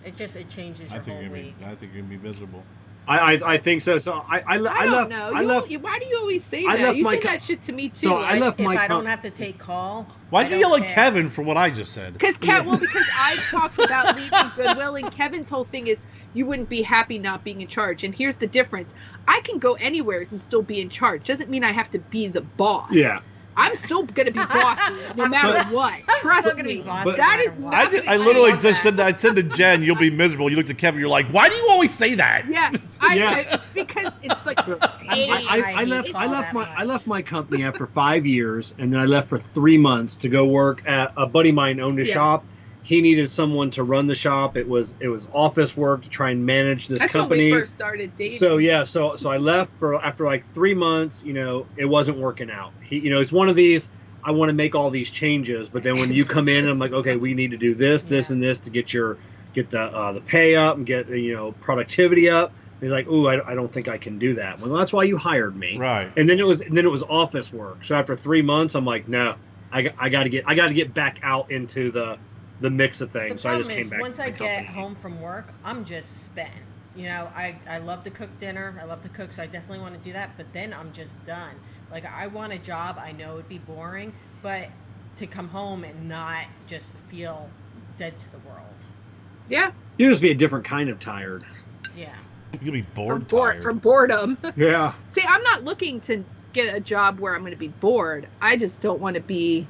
It changes I your think whole you're week. gonna be miserable. I think so. So I I left. don't know. I left. Why do you always say I that? left You my say co- that shit to me too. So I left If my. I com- don't have to take call, Why'd I you yell don't at care. Kevin for what I just said? Because because I talked about leaving Goodwill, and Kevin's whole thing is you wouldn't be happy not being in charge. And here's the difference: I can go anywhere and still be in charge. Doesn't mean I have to be the boss. Yeah. I'm still gonna be bossy no I'm matter still- what. I'm Trust still gonna be me. bossy no That matter is what. not. I literally love just that. said I said to Jen, "You'll be miserable." You looked at Kevin, you're like, "Why do you always say that?" Yeah, it's because it's like I hate I call left that I much. left my company after 5 years, and then I left for 3 months to go work at a buddy of mine owned a shop. He needed someone to run the shop. It was office work to try and manage this That's company. when we first started dating. So yeah, so I left after like 3 months. It wasn't working out. It's one of these. I want to make all these changes, but then when you come in, I'm like, okay, we need to do this, this, and this to get the pay up and get productivity up. He's like, ooh, I don't think I can do that. Well, that's why you hired me, Right. And then it was office work. So after 3 months, I'm like, no, I got to get back out into the mix of The things. So I just problem came is, back. once to I my get company. home from work, I'm just spent. I love to cook dinner. I love to cook, so I definitely want to do that. But then I'm just done. Like, I want a job. I know it'd be boring, but to come home and not just feel dead to the world. Yeah, You just be a different kind of tired. Yeah. You'll be bored. from boredom. Yeah. See, I'm not looking to get a job where I'm going to be bored. I just don't want to be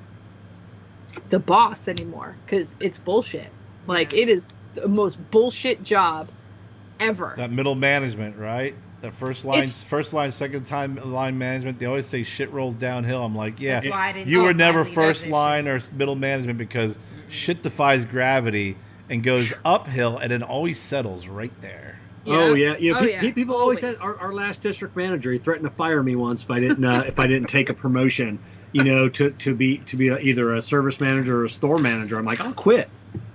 the boss anymore because it's bullshit. Like, it is the most bullshit job ever. That middle management, right? The first line, second line management. They always say shit rolls downhill. I'm like, yeah, That's why I didn't you were take never my lead first position. line or middle management because shit defies gravity and goes uphill and it always settles right there. Oh yeah, people always Always. said our last district manager. He threatened to fire me once if I didn't take a promotion. To be either a service manager or a store manager. I'm like, I'll quit.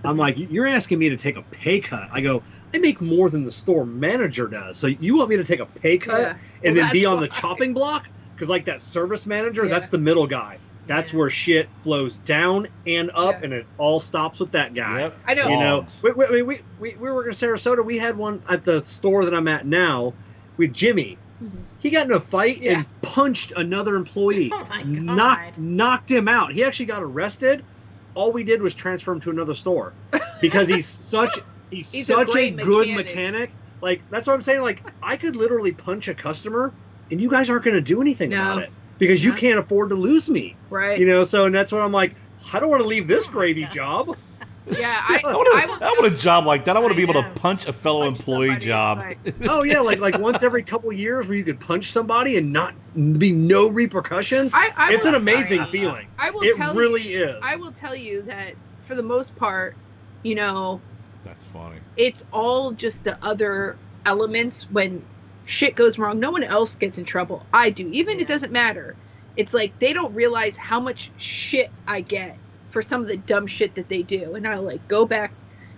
I'm like, you're asking me to take a pay cut. I go, I make more than the store manager does. So you want me to take a pay cut Yeah. and Well, then be that's on the why. chopping block? Because like that service manager, Yeah. that's the middle guy. That's where shit flows down and up, Yeah. and it all stops with that guy. Yep. I know. Logs. We were in Sarasota. We had one at the store that I'm at now with Jimmy. Mhm. He got in a fight Yeah. and punched another employee. Oh my God. Knocked him out. He actually got arrested. All we did was transfer him to another store because he's such He's a great good mechanic. mechanic. Like, that's what I'm saying. Like, I could literally punch a customer and you guys aren't going to do anything No. about it because you No. can't afford to lose me. Right. So and that's what I'm like, I don't want to leave this gravy job. Yeah, I want a job like that. I want to be able to know. punch a fellow punch employee somebody, job. right. Oh yeah, like once every couple years where you could punch somebody and not be no repercussions. I It's will- an amazing feeling. I will It tell really you, is. I will tell you that for the most part, That's funny. it's all just the other elements when shit goes wrong. No one else gets in trouble. I do. Even it doesn't matter. It's like they don't realize how much shit I get for some of the dumb shit that they do. And I'll like go back,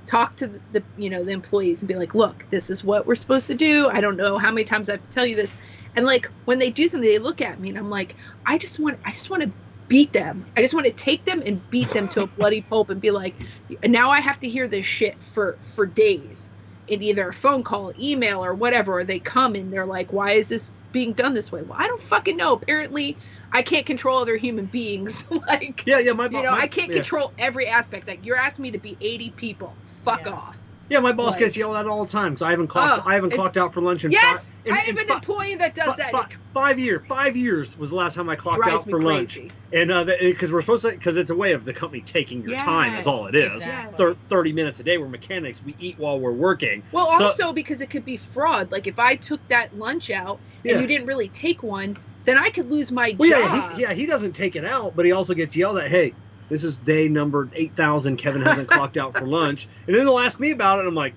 talk to the employees and be like, look, this is what we're supposed to do. I don't know how many times I have to tell you this. And like when they do something, they look at me and I'm like, I just want to beat them. I just want to take them and beat them to a bloody pulp and be like, now I have to hear this shit for days. in either a phone call, email, or whatever, or they come and they're like, why is this being done this way? Well, I don't fucking know. Apparently, I can't control other human beings. Like, I can't control every aspect. Like, you're asking me to be 80 people. Fuck off. Yeah, my boss gets yelled at all the time because I haven't clocked out for lunch in yes, I have an employee that does that. 5 years was the last time I clocked out for lunch, and because we're supposed to, because it's a way of the company taking your time is all it is. Exactly. 30 minutes a day. We're mechanics. We eat while we're working. Well, also because it could be fraud. Like if I took that lunch out and you didn't really take one, then I could lose my job. He doesn't take it out, but he also gets yelled at. Hey, this is day number 8,000. Kevin hasn't clocked out for lunch. And then they'll ask me about it, and I'm like,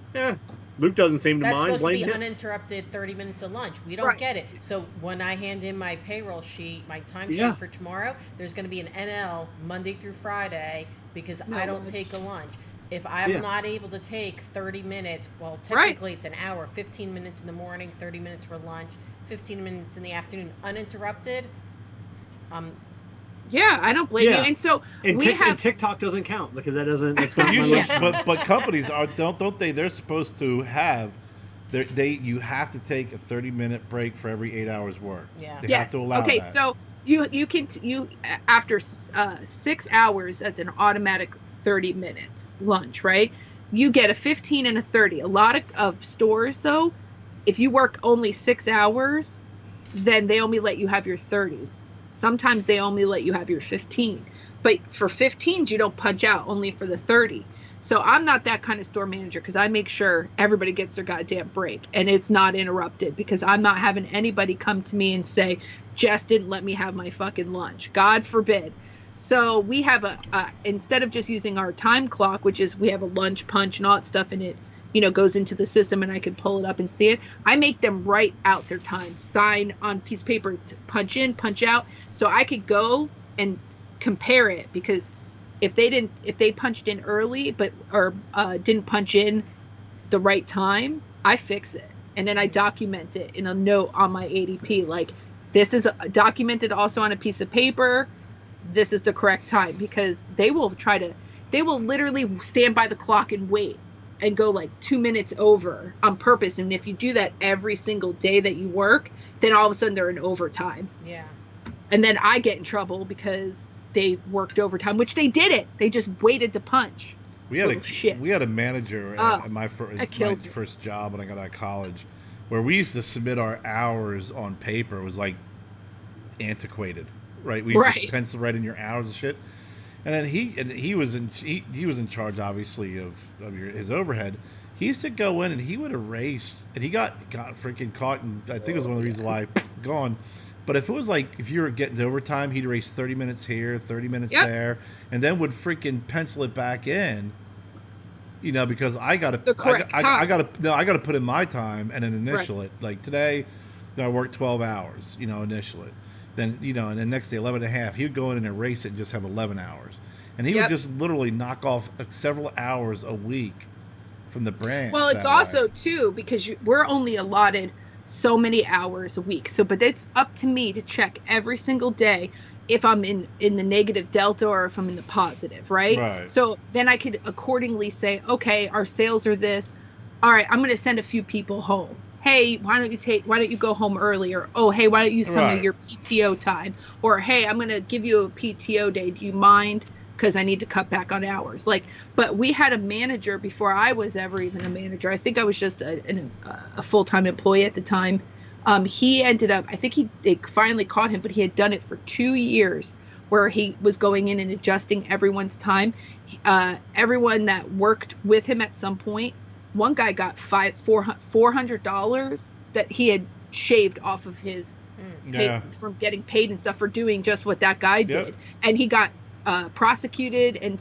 Luke doesn't seem to mind. That's supposed to be uninterrupted 30 minutes of lunch. We don't get it. So when I hand in my payroll sheet, my time sheet for tomorrow, there's going to be an NL Monday through Friday because I don't take a lunch. If I'm not able to take 30 minutes, well, technically it's an hour, 15 minutes in the morning, 30 minutes for lunch, 15 minutes in the afternoon, uninterrupted, yeah, I don't blame you. And so and TikTok doesn't count because that doesn't. It's not usually, but companies don't they? They're supposed to have. You have to take a 30-minute break for every 8 hours work. Yeah. They have to allow okay, that. so you can after 6 hours, that's an automatic 30 minutes lunch, right? You get a 15 and a 30. A lot of stores though, if you work only 6 hours, then they only let you have your 30. Sometimes they only let you have your 15. But for 15s, you don't punch out, only for the 30. So I'm not that kind of store manager because I make sure everybody gets their goddamn break and it's not interrupted because I'm not having anybody come to me and say, Jess didn't let me have my fucking lunch. God forbid. So we have instead of just using our time clock, which is we have a lunch punch and all that stuff in it, goes into the system and I can pull it up and see it. I make them write out their time, sign on piece of paper, punch in, punch out. So I could go and compare it because if they punched in early, or didn't punch in the right time, I fix it. And then I document it in a note on my ADP. Like this is documented also on a piece of paper. This is the correct time because they will literally stand by the clock and wait and go like 2 minutes over on purpose. And if you do that every single day that you work, then all of a sudden they're in overtime. Yeah. And then I get in trouble because they worked overtime, which they didn't. They just waited to punch. We had a manager at my first job when I got out of college where we used to submit our hours on paper. It was like antiquated, right? We just pencil right in your hours and shit. And then he was in charge, obviously, of his overhead. He used to go in and he would erase, and he got freaking caught, and I think it was one of the reasons why gone. But if it was like if you were getting to overtime, he'd erase 30 minutes here, 30 minutes there, and then would freaking pencil it back in. Because I got to put in my time and then initial it. Like today, I worked 12 hours, initial it. Then, and then next day, 11 and a half, he would go in and erase it and just have 11 hours. And he would just literally knock off several hours a week from the branch. Well, it's also, too, because we're only allotted so many hours a week. But it's up to me to check every single day if I'm in the negative delta or if I'm in the positive, right? So then I could accordingly say, okay, our sales are this. All right, I'm going to send a few people home. Hey, why don't you go home earlier? Oh, hey, why don't you use some of your PTO time? Or, hey, I'm going to give you a PTO day. Do you mind? Because I need to cut back on hours. But we had a manager before I was ever even a manager. I think I was just a full-time employee at the time. He ended up, I think they finally caught him, but he had done it for 2 years where he was going in and adjusting everyone's time. Everyone that worked with him at some point, one guy got $400 that he had shaved off of his from getting paid and stuff for doing just what that guy did. And he got prosecuted and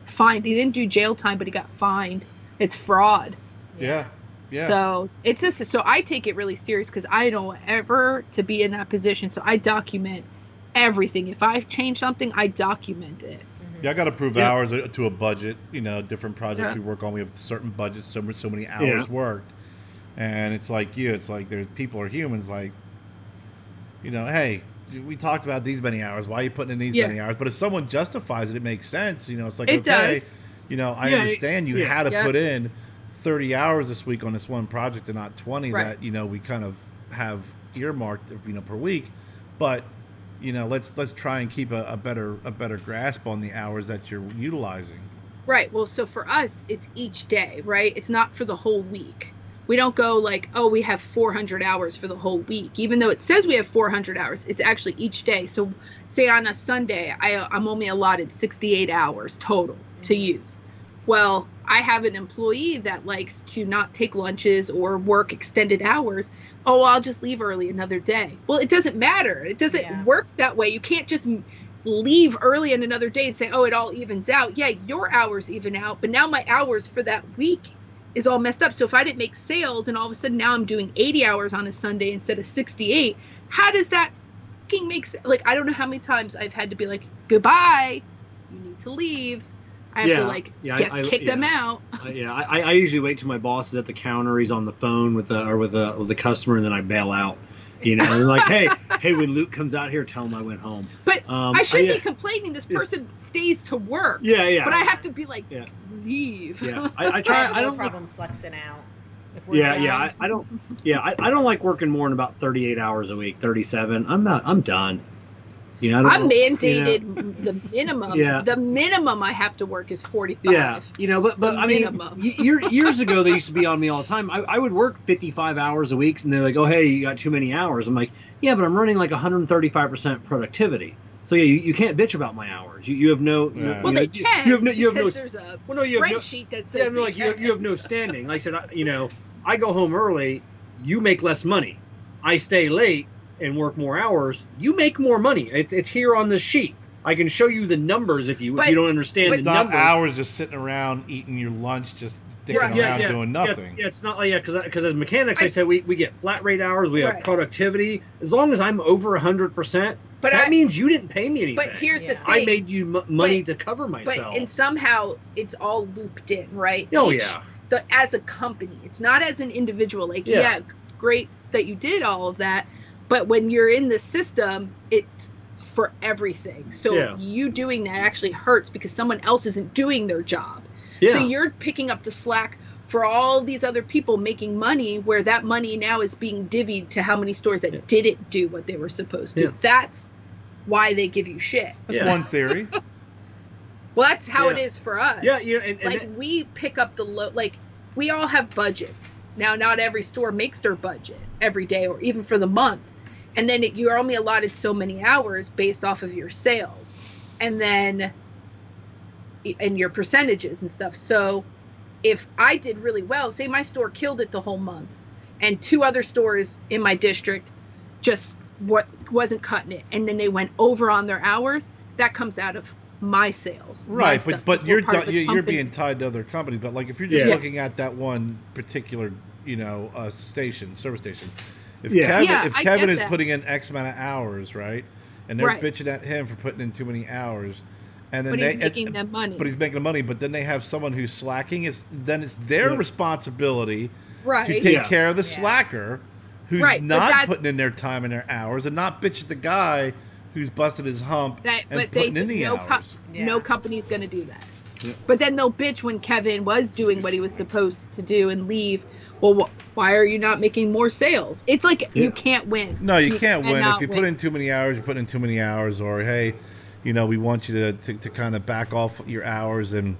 fined. He didn't do jail time, but he got fined. It's fraud. Yeah. So it's just so I take it really serious because I don't want ever to be in that position. So I document everything. If I change something, I document it. Yeah, I got to prove hours to a budget. Different projects we work on, we have certain budgets, so many hours worked, and it's like there's people are humans. Like, hey, we talked about these many hours. Why are you putting in these many hours? But if someone justifies it, it makes sense. It's like it okay, does. I understand you had to put in 30 hours this week on this one project and not 20 Right. that, we kind of have earmarked, per week. But, let's try and keep a better grasp on the hours that you're utilizing. Right. Well, so for us, it's each day, right? It's not for the whole week. We don't go like, oh, we have 400 hours for the whole week. Even though it says we have 400 hours, it's actually each day. So say on a Sunday, I'm only allotted 68 hours total to use. Well, I have an employee that likes to not take lunches or work extended hours. Oh, I'll just leave early another day. Well, it doesn't matter. It doesn't work that way. You can't just leave early on another day and say, oh, it all evens out. Yeah, your hours even out, but now my hours for that week is all messed up. So if I didn't make sales and all of a sudden now I'm doing 80 hours on a Sunday instead of 68, how does that fucking make sense? Like, I don't know how many times I've had to be like, goodbye, you need to leave. I have to kick them out. I usually wait till my boss is at the counter. He's on the phone with the customer, and then I bail out. And like, hey, when Luke comes out here, tell him I went home. But I shouldn't be complaining. This person stays to work. Yeah. But I have to be like, leave. Yeah, I try. I don't problem flexing out. If we're done. I don't. Yeah, I don't like working more than about 38 hours a week. 37. I'm done. I'm mandated the minimum. Yeah. The minimum I have to work is 45. Yeah, but I mean, years ago they used to be on me all the time. I would work 55 hours a week, and they're like, "Oh, hey, you got too many hours." I'm like, "Yeah, but I'm running like 135% productivity." So you can't bitch about my hours. You have no. Well, they can. You have no. There's a you have spreadsheet that says. You have no standing. Like I said, I go home early. You make less money. I stay late and work more hours. You make more money. It's here on the sheet. I can show you the numbers if you don't understand the it's not numbers. Hours just sitting around eating your lunch, just dicking around doing nothing. Yeah, it's not like because as mechanics, I said we get flat rate hours. We have productivity. As long as I'm over 100%, that means you didn't pay me anything. But here's the thing: I made you money to cover myself. And somehow it's all looped in, right? Oh as a company, it's not as an individual. Like great that you did all of that. But when you're in the system, it's for everything. So you doing that actually hurts because someone else isn't doing their job. Yeah. So you're picking up the slack for all these other people making money, where that money now is being divvied to how many stores that didn't do what they were supposed to. Yeah. That's why they give you shit. That's one theory. Well, that's how it is for us. Yeah, we pick up we all have budgets. Now, not every store makes their budget every day or even for the month. And then you're only allotted so many hours based off of your sales and your percentages and stuff. So if I did really well, say my store killed it the whole month and 2 other stores in my district just wasn't cutting it, and then they went over on their hours, that comes out of my sales. Right, but you're being tied to other companies. But like if you're just looking at that one particular, service station. If Kevin is putting in X amount of hours, right, and they're bitching at him for putting in too many hours, and then he's making them money. But he's making the money. But then they have someone who's slacking. Then it's their responsibility to take care of the slacker who's not putting in their time and their hours, and not bitch at the guy who's busted his hump and putting in the hours. No company's going to do that. Yeah. But then they'll bitch when Kevin was doing what he was supposed to do and leave. Well, why are you not making more sales? It's like you can't win. No, you can't win. If you put in too many hours, you put in too many hours. Or, hey, we want you to kind of back off your hours and,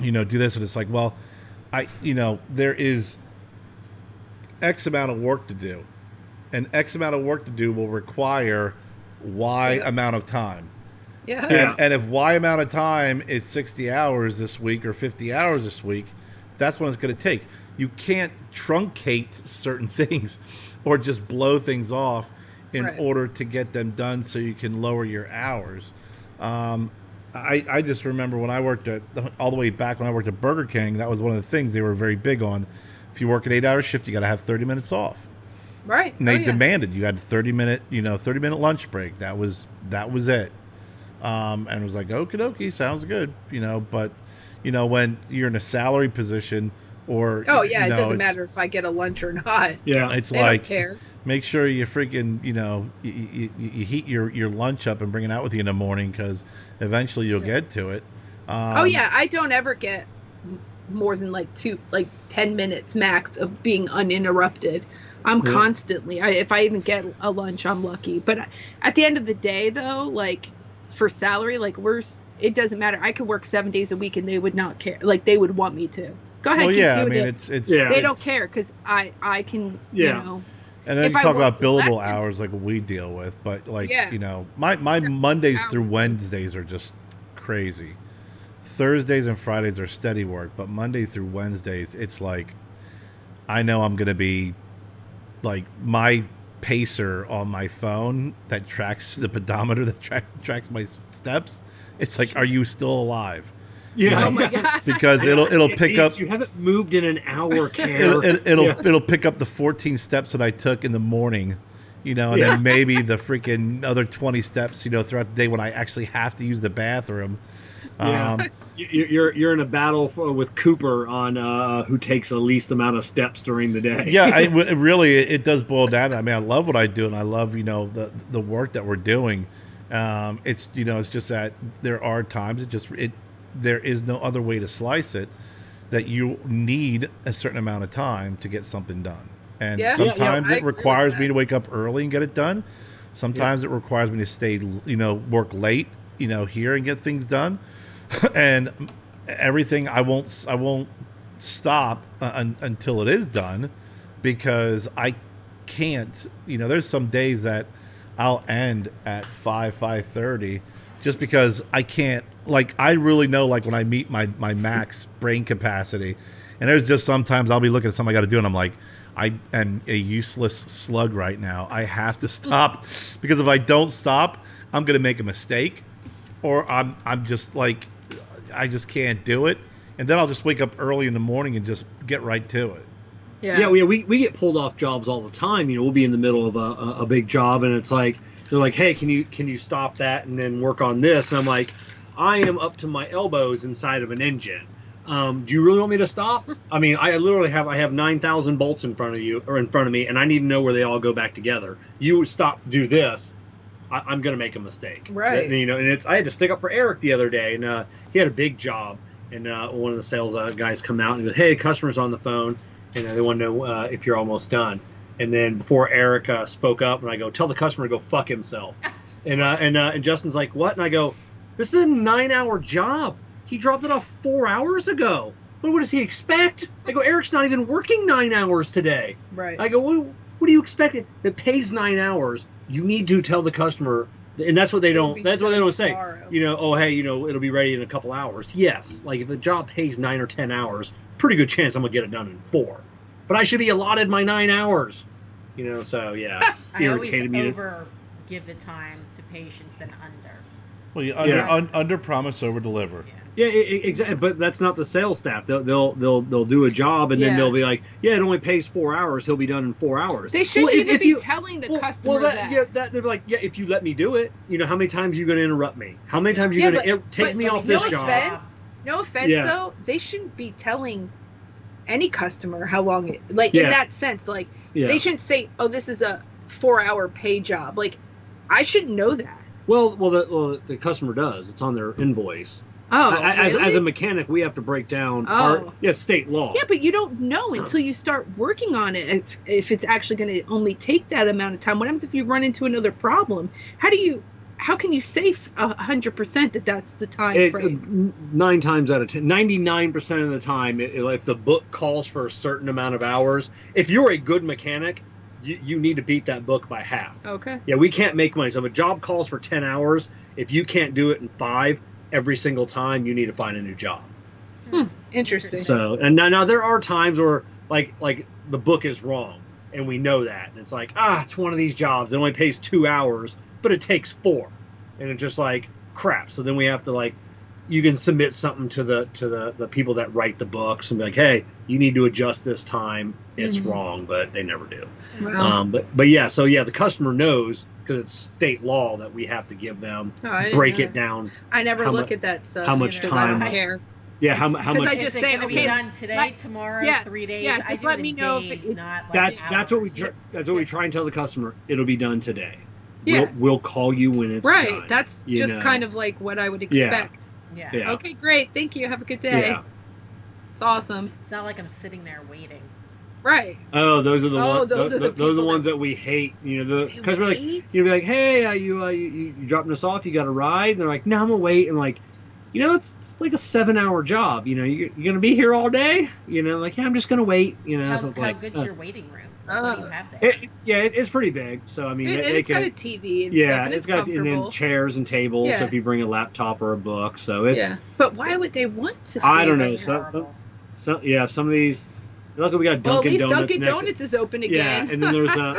do this. And it's like, well, there is X amount of work to do. And X amount of work to do will require Y amount of time. Yeah. And if Y amount of time is 60 hours this week or 50 hours this week, that's what it's going to take. You can't truncate certain things or just blow things off in order to get them done so you can lower your hours. I just remember when I worked all the way back when I worked at Burger King, that was one of the things they were very big on. If you work an 8-hour shift, you got to have 30 minutes off. Right. And they demanded you had a 30-minute lunch break. That was it. And it was like, okie dokie, sounds good. But when you're in a salary position, or it doesn't matter if I get a lunch or not. Yeah, it's they like don't care. Make sure you freaking you heat your lunch up and bring it out with you in the morning, because eventually you'll get to it. I don't ever get more than like 10 minutes max of being uninterrupted. I'm constantly, if I even get a lunch, I'm lucky. But at the end of the day, though, like for salary, like it doesn't matter. I could work 7 days a week and they would not care. Like they would want me to. Go ahead, keep doing it. it's They don't care because I can, you know. And then if you I talk about worked less billable than- hours like we deal with, but like Yeah. you know, my Mondays through Wednesdays are just crazy. Thursdays and Fridays are steady work, but Monday through Wednesdays, it's like I know I'm gonna be like my pacer on my phone that tracks the pedometer that tracks my steps. It's like, are you still alive? Yeah. Oh my god. Because it'll pick up. You haven't moved in an hour, Kerr. It'll pick up the 14 steps that I took in the morning, you know, and then maybe the freaking other 20 steps, you know, throughout the day when I actually have to use the bathroom. Yeah. You're in a battle with Cooper on who takes the least amount of steps during the day. Yeah, it does boil down. I mean, I love what I do, and I love, you know, the work that we're doing. It's, you know, it's just that there are times there is no other way to slice it, that you need a certain amount of time to get something done. And sometimes I it agree requires with me that. to wake up early and get it done. Sometimes it requires me to stay, you know, work late, you know, here and get things done. And everything I won't stop until it is done, because I can't, you know, there's some days that I'll end at 5:30 just because I can't, like, I really know, like, when I meet my max brain capacity, and there's just sometimes I'll be looking at something I got to do and I'm like, I am a useless slug right now. I have to stop, because if I don't stop, I'm going to make a mistake, or I'm just like, I just can't do it. And then I'll just wake up early in the morning and just get right to it. Yeah. We get pulled off jobs all the time. You know, we'll be in the middle of a big job, and it's like, they're like, hey, can you stop that and then work on this? And I'm like, I am up to my elbows inside of an engine. Do you really want me to stop? I mean, I have 9,000 bolts in front of me, and I need to know where they all go back together. You stop to do this, I'm gonna make a mistake. Right. You know, and I had to stick up for Eric the other day, and he had a big job, and one of the sales guys come out and goes, hey, customer's on the phone, and they want to know if you're almost done. And then before Eric spoke up, and I go, tell the customer to go fuck himself. And Justin's like, what? And I go, this is a 9-hour job. He dropped it off 4 hours ago. What does he expect? I go, Eric's not even working 9 hours today. Right. I go, what do you expect? It pays 9 hours. You need to tell the customer, and that's what they don't. That's what they don't say. Tomorrow. You know, oh hey, you know, it'll be ready in a couple hours. Yes, like if a job pays 9 or 10 hours, pretty good chance I'm gonna get it done in 4. But I should be allotted my 9 hours. You know, so yeah, I always irritated me. over give the time to patients than under. Well, you under promise, over deliver. Yeah, exactly. But that's not the sales staff. They'll do a job, and then they'll be like, yeah, it only pays 4 hours. He'll be done in 4 hours. They shouldn't even be telling the customer that. They're like, yeah, if you let me do it, you know, how many times are you going to interrupt me? How many times are you going to take me off this job? No offense, though, they shouldn't be telling any customer how long it, like, in that sense, like, they shouldn't say, oh, this is a 4-hour pay job. Like, I shouldn't know that. Well, the customer does. It's on their invoice. Oh, as really? a mechanic, we have to break down state law. Yeah, but you don't know until you start working on it if it's actually going to only take that amount of time. What happens if you run into another problem? How can you say 100% that that's the time frame? 9 times out of 10, 99% of the time, if the book calls for a certain amount of hours, if you're a good mechanic, you need to beat that book by half. Okay. Yeah, we can't make money. So if a job calls for 10 hours, if you can't do it in 5 every single time, you need to find a new job. Interesting. So, and now there are times where like the book is wrong, and we know that, and it's like, it's one of these jobs. It only pays 2 hours, but it takes 4, and it's just like crap. So then we have to you can submit something to the people that write the books and be like, hey, you need to adjust this time. It's wrong, but they never do. Wow. But yeah, so yeah, the customer knows, because it's state law that we have to give them, break it down. I never look at that stuff. How much time? I don't care. Yeah, how much? I just Is it say, going to be done today, tomorrow, 3 days? Yeah, I just do let it me in know days, if it's not that's what we hours. that's what we try and tell the customer. It'll be done today. Yeah. We'll call you when it's right. done. That's just kind of like what I would expect. Yeah. Yeah. Okay, great. Thank you. Have a good day. Yeah. It's awesome. It's not like I'm sitting there waiting. Right. Oh, those are the Oh, ones. those are the those are the people ones that- that we hate. You know, They because we're like, wait? you'd be like, hey, you dropping us off? You got a ride? And they're like, no, I'm gonna wait. And like, it's like a 7-hour job. You're gonna be here all day. Like, yeah, I'm just gonna wait. How, So it's how like, good's your waiting room? What do you have there? it's pretty big. So I mean, It's got a TV and yeah, stuff, and it's got and comfortable. then chairs and tables. Yeah. So if you bring a laptop or a book, so it's. Yeah. But why would they want to stay I don't know. late? Some of these. Look, we got Dunkin' Well, at least Donuts Dunkin' next. Donuts is open Yeah, again. and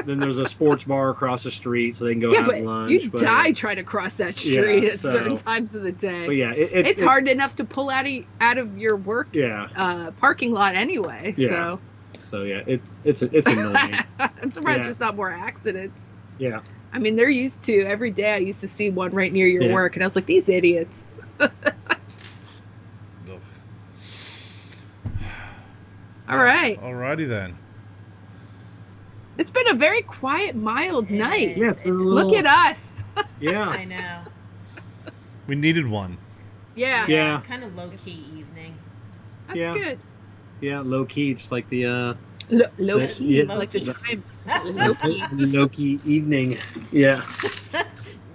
then there's a sports bar across the street, so they can go yeah, have but lunch. you but, die trying to cross that street Yeah, at certain times of the day. But yeah, it's hard enough to pull out of your work Yeah. parking lot anyway. Yeah. So yeah, it's annoying. I'm surprised Yeah. there's not more accidents. Yeah. I mean, they're used to every day. I used to see one right near your Yeah. work, and I was like, these idiots. All right. Alrighty then. It's been a very quiet, mild night. Yeah, it's been a little. Look at us. Yeah. I know. We needed one. Yeah. Yeah. Kind of low key evening. That's Yeah. good. Yeah, low key, just like the Low key, yeah. like the time. Low key. low key evening. Yeah.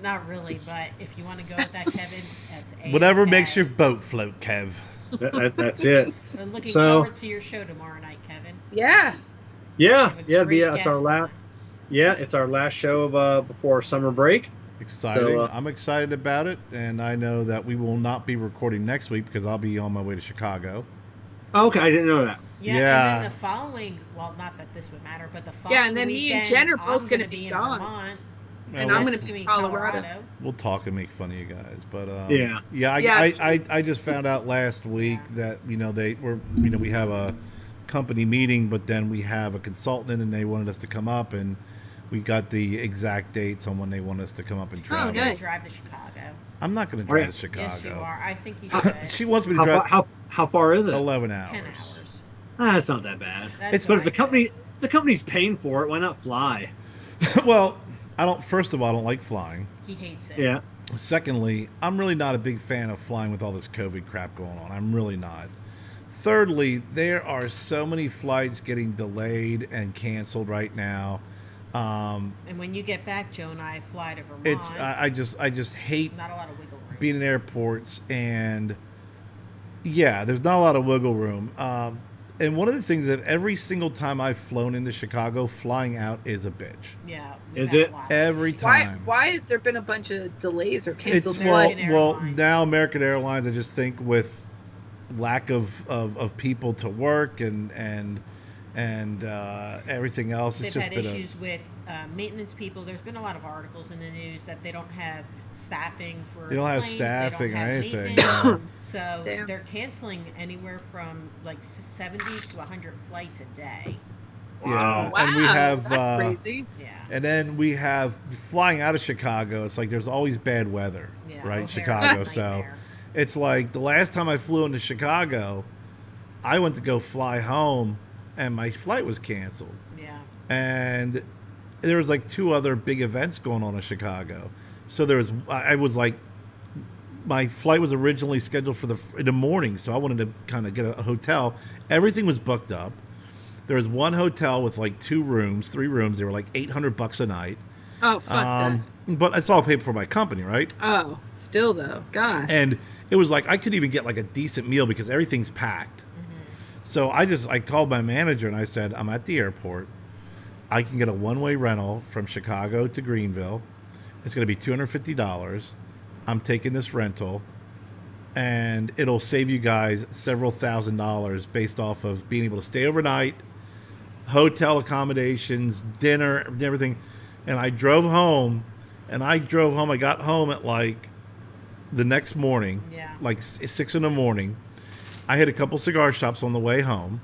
Not really, but if you want to go with that, Kevin, that's Whatever A-okay. makes your boat float, Kev. That's it. I'm looking So- forward to your show tomorrow night, Kevin. Yeah. Yeah. Have a Yeah. great It's our guest last. on. Yeah, it's our last show of before summer break. Exciting. So, I'm excited about it, and I know that we will not be recording next week because I'll be on my way to Chicago. Oh, okay, I didn't know that. Yeah, Yeah. and then the following, well, not that this would matter, but the following Yeah, and then me and weekend, Jen are both I'm gonna gonna be in gone. Vermont. And Well, I'm going Jess to is be in gonna Colorado. We'll talk and make fun of you guys, but Yeah. yeah. Yeah. I just found out last week that we have a company meeting, but then we have a consultant, and they wanted us to come up, and we got the exact dates on when they want us to come up and He's travel. gonna good. drive to Chicago. I'm not going to Are drive you- to Chicago. Yes, you are. I think you should. She wants me to How drive far, how far is it? 11 hours. 10 hours. That's not that bad. That's But what if I said. the company's paying for it, why not fly? Well, first of all, I don't like flying. He hates it. Yeah. Secondly, I'm really not a big fan of flying with all this COVID crap going on. I'm really not. Thirdly, there are so many flights getting delayed and canceled right now. And when you get back, Joe and I fly to Vermont. It's I just hate not a lot of wiggle room. being in airports, and yeah, there's not a lot of wiggle room. And one of the things that every single time I've flown into Chicago, flying out is a bitch. Yeah. Is had a it? lot. Every time. Why has there been a bunch of delays or It's canceled American flights? well Airlines. now American Airlines. I just think with lack of people to work and everything else, it's They've just had been issues with maintenance people. There's been a lot of articles in the news that they don't have staffing for. They don't have planes, staffing they or don't have anything. maintenance. So Damn. they're canceling anywhere from like 70 to 100 flights a day. yeah. Wow, And we have that's crazy. Yeah. and then we have flying out of Chicago. It's like there's always bad weather, Yeah, right? O'Hare's Chicago. a So nightmare. it's like the last time I flew into Chicago, I went to go fly home, and my flight was canceled. Yeah. And there was like 2 other big events going on in Chicago. So I was like, my flight was originally scheduled in the morning, so I wanted to kind of get a hotel. Everything was booked up. There was one hotel with like 3 rooms. They were like $800 a night. Oh, fuck that. But it's all paid for by company, right? Oh, still though. God. And it was like I couldn't even get like a decent meal because everything's packed. So I called my manager and I said, I'm at the airport. I can get a one-way rental from Chicago to Greenville. It's going to be $250. I'm taking this rental, and it'll save you guys several $1,000s based off of being able to stay overnight, hotel accommodations, dinner, and everything. And I drove home. I got home at like the next morning, Yeah. like 6 in the morning. I hit a couple cigar shops on the way home.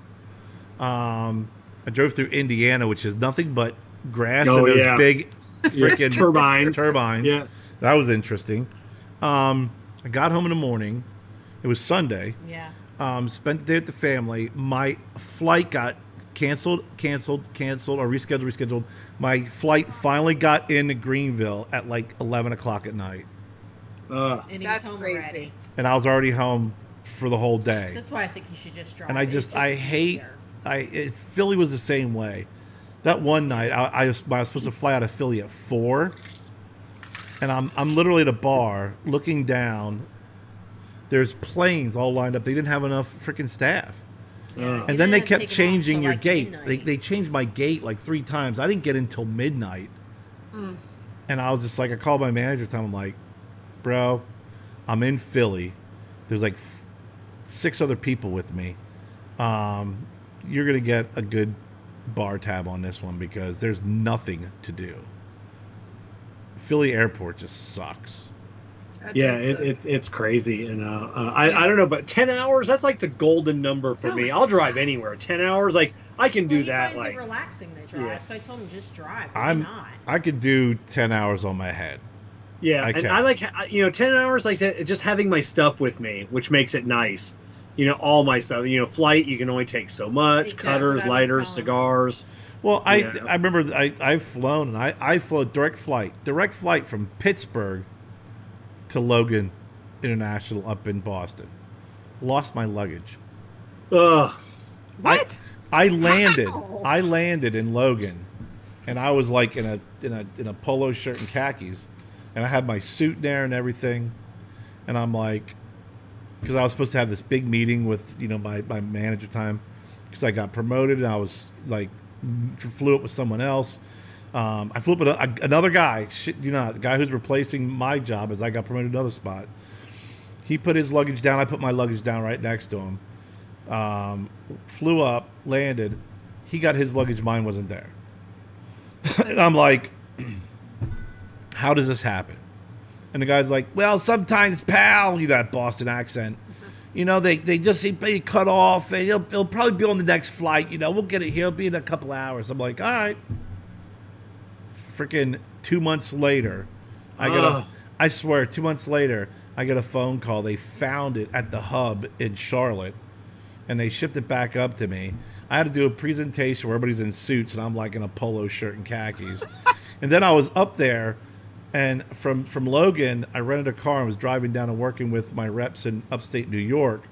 I drove through Indiana, which is nothing but grass Oh, and those yeah. big freaking Turbines. Yeah. That was interesting. I got home in the morning. It was Sunday. Yeah. Spent the day with the family. My flight got canceled, or rescheduled. My flight finally got into Greenville at like 11 o'clock at night. And he was That's home crazy. already. And I was already home for the whole day. That's why I think you should just drive. And It's just I hate, easier. Philly was the same way. That one night, I was supposed to fly out of Philly at 4, and I'm literally at a bar looking down. There's planes all lined up. They didn't have enough freaking staff. Yeah, And you then they didn't have kept to take 'em off changing till, your like, gate. midnight. They changed my gate like 3 times. I didn't get in until midnight. And I was just like, I called my manager at the time. I'm like, bro, I'm in Philly. There's like 6 other people with me. You're going to get a good bar tab on this one because there's nothing to do. Philly airport just sucks. Yeah, it's crazy, and I don't know, but 10 hours, that's like the golden number for me. I'll drive anywhere. 10 hours, like I can do He that. finds Like, it relaxing to drive, Yeah. so I told him just drive. Why not? I could do 10 hours on my head. yeah, I and can. I like 10 hours, like I said, just having my stuff with me, which makes it nice. All my stuff. Flight you can only take so much. That's what Cutters, I was lighters, telling him. cigars. Well, Yeah. I remember I've flown, and I flew direct flight from Pittsburgh to Logan International up in Boston. Lost my luggage. Ugh. What? I landed. How? I landed in Logan, and I was like in a polo shirt and khakis, and I had my suit there and everything, and I'm like, because I was supposed to have this big meeting with my manager time, because I got promoted and I was like flew up with someone else. I flew up with another guy. The guy who's replacing my job as I got promoted to another spot. He put his luggage down. I put my luggage down right next to him. Flew up, landed. He got his luggage. Mine wasn't there. And I'm like, how does this happen? And the guy's like, well, sometimes, pal, that Boston accent. They just he cut off. And he'll probably be on the next flight. We'll get it here. He'll be in a couple hours. I'm like, all right. Freaking 2 months later, I swear, 2 months later, I get a phone call. They found it at the hub in Charlotte, and they shipped it back up to me. I had to do a presentation where everybody's in suits, and I'm like in a polo shirt and khakis. And then I was up there, and from Logan, I rented a car and was driving down and working with my reps in upstate New York.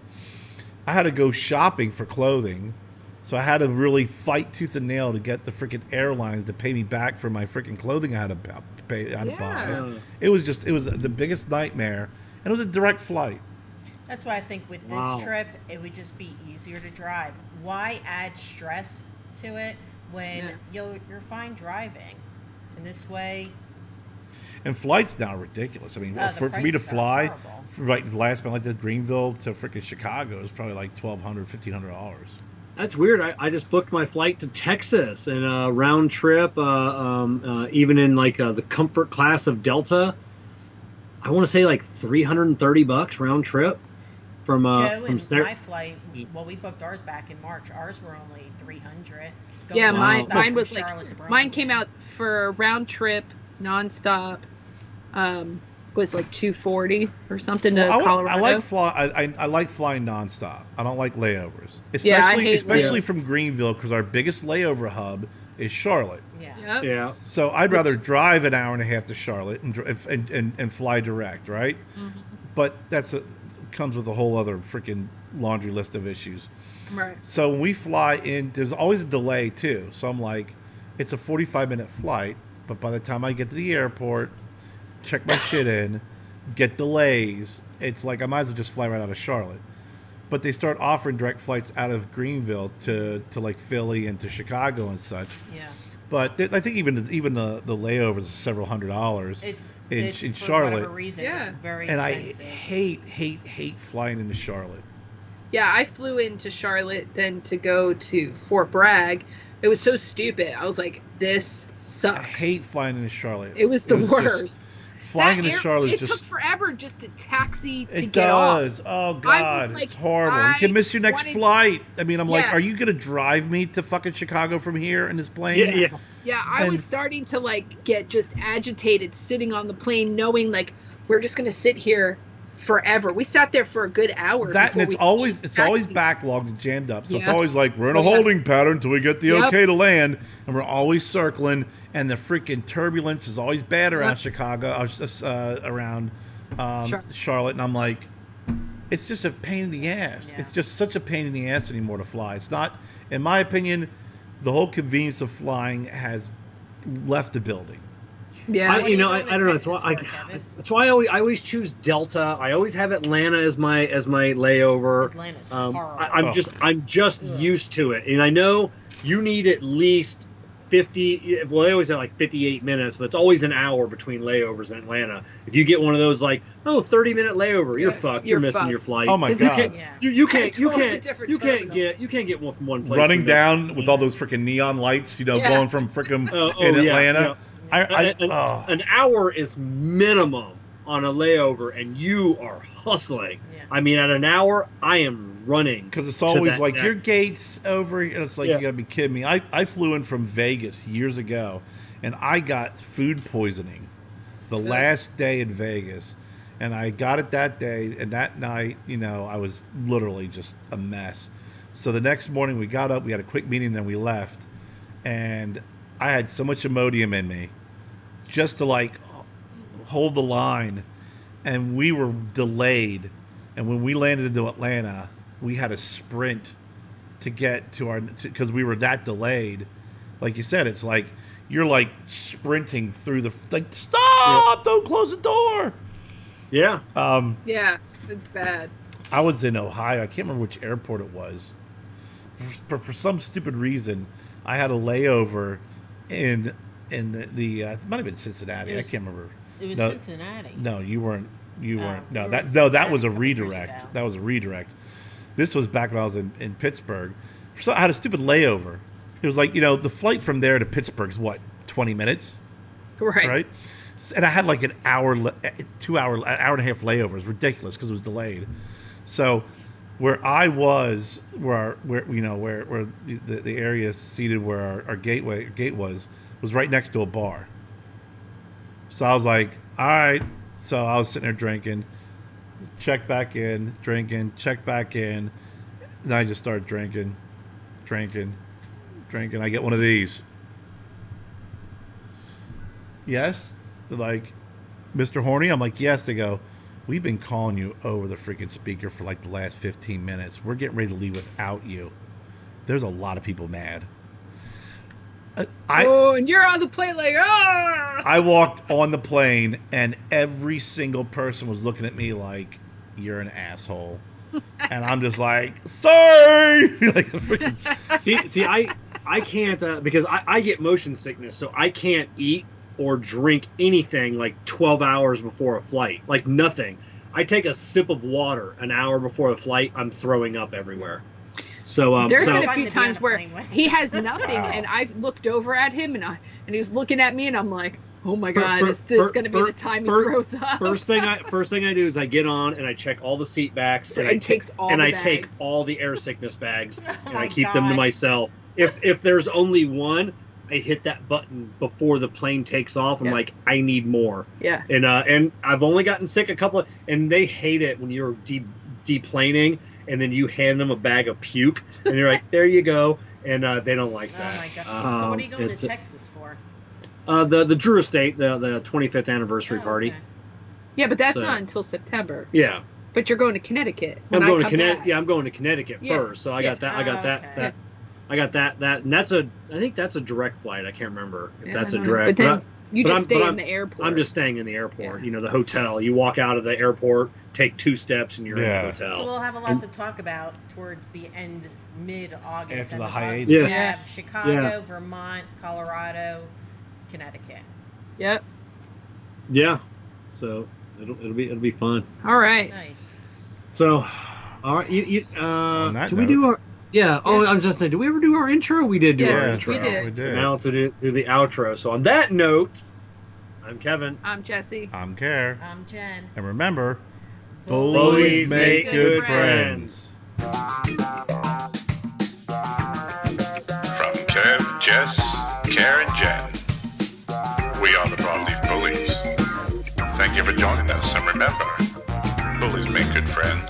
I had to go shopping for clothing, so I had to really fight tooth and nail to get the freaking airlines to pay me back for my freaking clothing I had to buy. It was the biggest nightmare. And it was a direct flight. That's why I think with this trip, it would just be easier to drive. Why add stress to it when you're fine driving? And this way... And flights now are ridiculous. I mean, the for me to prices are fly, horrible. last time I did Greenville to freaking Chicago, it was probably like $1,200, $1,500. That's weird. I just booked my flight to Texas and round trip, even in like the comfort class of Delta. I want to say like $330 round trip from Joe from and my flight. Well, we booked ours back in March. Ours were only $300. Yeah, nonstop mine from was Charlotte to like mine came Burlington. out for a round trip nonstop. Was like $240 or something to Colorado. I like flying nonstop. I don't like layovers, Yeah, I hate especially from Greenville, because our biggest layover hub is Charlotte. Yeah. Yep. Yeah. So I'd rather drive an hour and a half to Charlotte and fly direct, right? Mm-hmm. But comes with a whole other freaking laundry list of issues. Right. So when we fly in, there's always a delay too. So I'm like, it's a 45-minute flight, but by the time I get to the airport, check my shit in, get delays, it's like I might as well just fly right out of Charlotte. But they start offering direct flights out of Greenville to like Philly and to Chicago and such. Yeah. But I think even the layovers is several $100s It's in for Charlotte. whatever reason, Yeah. it's very And expensive. I hate flying into Charlotte. Yeah, I flew into Charlotte then to go to Fort Bragg. It was so stupid. I was like, this sucks. I hate flying into Charlotte. It was the just- worst. flying into Charlotte It is took just... forever just to taxi to It get off. does. Oh, I was God. like, It's horrible. You I can miss your next wanted- flight. I mean, I'm like, Yeah. are you going to drive me to fucking Chicago from here in this plane? Yeah, yeah. Yeah, I And- was starting to like get just agitated sitting on the plane, knowing like we're just gonna sit here forever. We sat there for a good hour. That and before it's always backlogged and jammed up. So it's Yeah. always like we're in a Oh, yeah. holding pattern until we get the Yep. okay to land, and we're always circling. And the freaking turbulence is always bad around Yep. Chicago, around Sure. Charlotte. And I'm like, it's just a pain in the ass. Yeah. It's just such a pain in the ass anymore to fly. It's not, in my opinion, the whole convenience of flying has left the building. Yeah. I What are you don't going to know. Texas for, Kevin? That's why I always choose Delta. I always have Atlanta as my layover. Atlanta's Um, horrible. I'm just used to it, and I know you need at least 50. Well, they always have like 58 minutes, but it's always an hour between layovers in Atlanta. If you get one of those like 30-minute layover, you're Yeah, fucked. you're You're missing fucked. your flight. Oh my 'Cause God. You can't Totally different terminal. get one from one place. Running to the next. down with all those freaking neon lights, Yeah. going from freaking in yeah, Atlanta. yeah. An hour is minimum on a layover, and you are hustling. Yeah. I mean, at an hour, I am running. Because it's to always that like, next. your gate's over. And it's like, Yeah. you got to be kidding me. I flew in from Vegas years ago, and I got food poisoning the last day in Vegas. And I got it that day, and that night, I was literally just a mess. So the next morning, we got up, we had a quick meeting, then we left. And I had so much Imodium in me just to, like, hold the line. And we were delayed. And when we landed into Atlanta, we had a sprint to get to because we were that delayed. Like you said, it's like you're like sprinting through stop! Don't close the door. Yeah. Yeah, it's bad. I was in Ohio. I can't remember which airport it was. For some stupid reason, I had a layover in the it might have been Cincinnati. It was- I can't remember. It was No, Cincinnati. No, you weren't. You Oh, weren't. we No, were in that Cincinnati was a a couple years redirect. ago. That was a redirect. This was back when I was in Pittsburgh. So I had a stupid layover. It was like, the flight from there to Pittsburgh is what, 20 minutes, Right. right? And I had like an hour and a half layover. It was ridiculous because it was delayed. So where I was, where the area seated where our gate was right next to a bar. So I was like, all right. So I was sitting there drinking, check back in, drinking, check back in. And I just started drinking. I get one of these. Yes? They're like, Mr. Horny? I'm like, yes. They go, we've been calling you over the freaking speaker for like the last 15 minutes. We're getting ready to leave without you. There's a lot of people mad. And you're on the plane like, ah! I walked on the plane, and every single person was looking at me like, you're an asshole. And I'm just like, sorry! Like, See, I can't because I get motion sickness, so I can't eat or drink anything like 12 hours before a flight, like nothing. I take a sip of water an hour before a flight, I'm throwing up everywhere. So There's been a Fun few to be on times a where plane with. he has nothing, and I looked over at him, and he's looking at me, and I'm like, oh my God, this is going to be the time he throws up. First thing I do is I get on and I check all the seat backs and And takes all and the I bags. take all the air sickness bags and my I keep them to God. myself. If there's only one, I hit that button before the plane takes off. I'm Yeah. like, I need more. Yeah. And I've only gotten sick a couple of, and they hate it when you're deplaning and then you hand them a bag of puke and you're like, there you go, and they don't like Oh that. my God. So what are you going to It's- Texas for? The Drew Estate, the 25th anniversary Oh, party. okay. Yeah, but that's So- not until September. Yeah. But you're going to Connecticut. I'm when I going to come Connecticut. back. Yeah, I'm going to Connecticut Yeah. first. So I Yeah. got that. I got Oh, that. okay. That. I got that. And that's I think that's a direct flight. I can't remember if Yeah, that's I a don't know. direct. But then you but just I'm- stay but in I'm- the airport. I'm just staying in the airport. Yeah. The hotel. You walk out of the airport, take 2 steps, and you're in Yeah. the hotel. So we'll have a lot to talk about towards the end, mid-August. After and the month. hiatus. We Yeah. have Chicago, Yeah. Vermont, Colorado, Connecticut. Yep. Yeah. So it'll be fun. All right. Nice. So, all right. that Do we note. do our? Yeah. Oh, I was just saying. Do we ever do our intro? We did do Yeah, our we intro. did. We So did. now let's do the outro. So on that note, I'm Kevin. I'm Jessie. I'm Kerr. I'm Jen. And remember, Bullies bullies make good friends. From Kev, Jess, Kerr, and Jen, we are the Broadleaf Bullies. Thank you for joining us, and remember, bullies make good friends.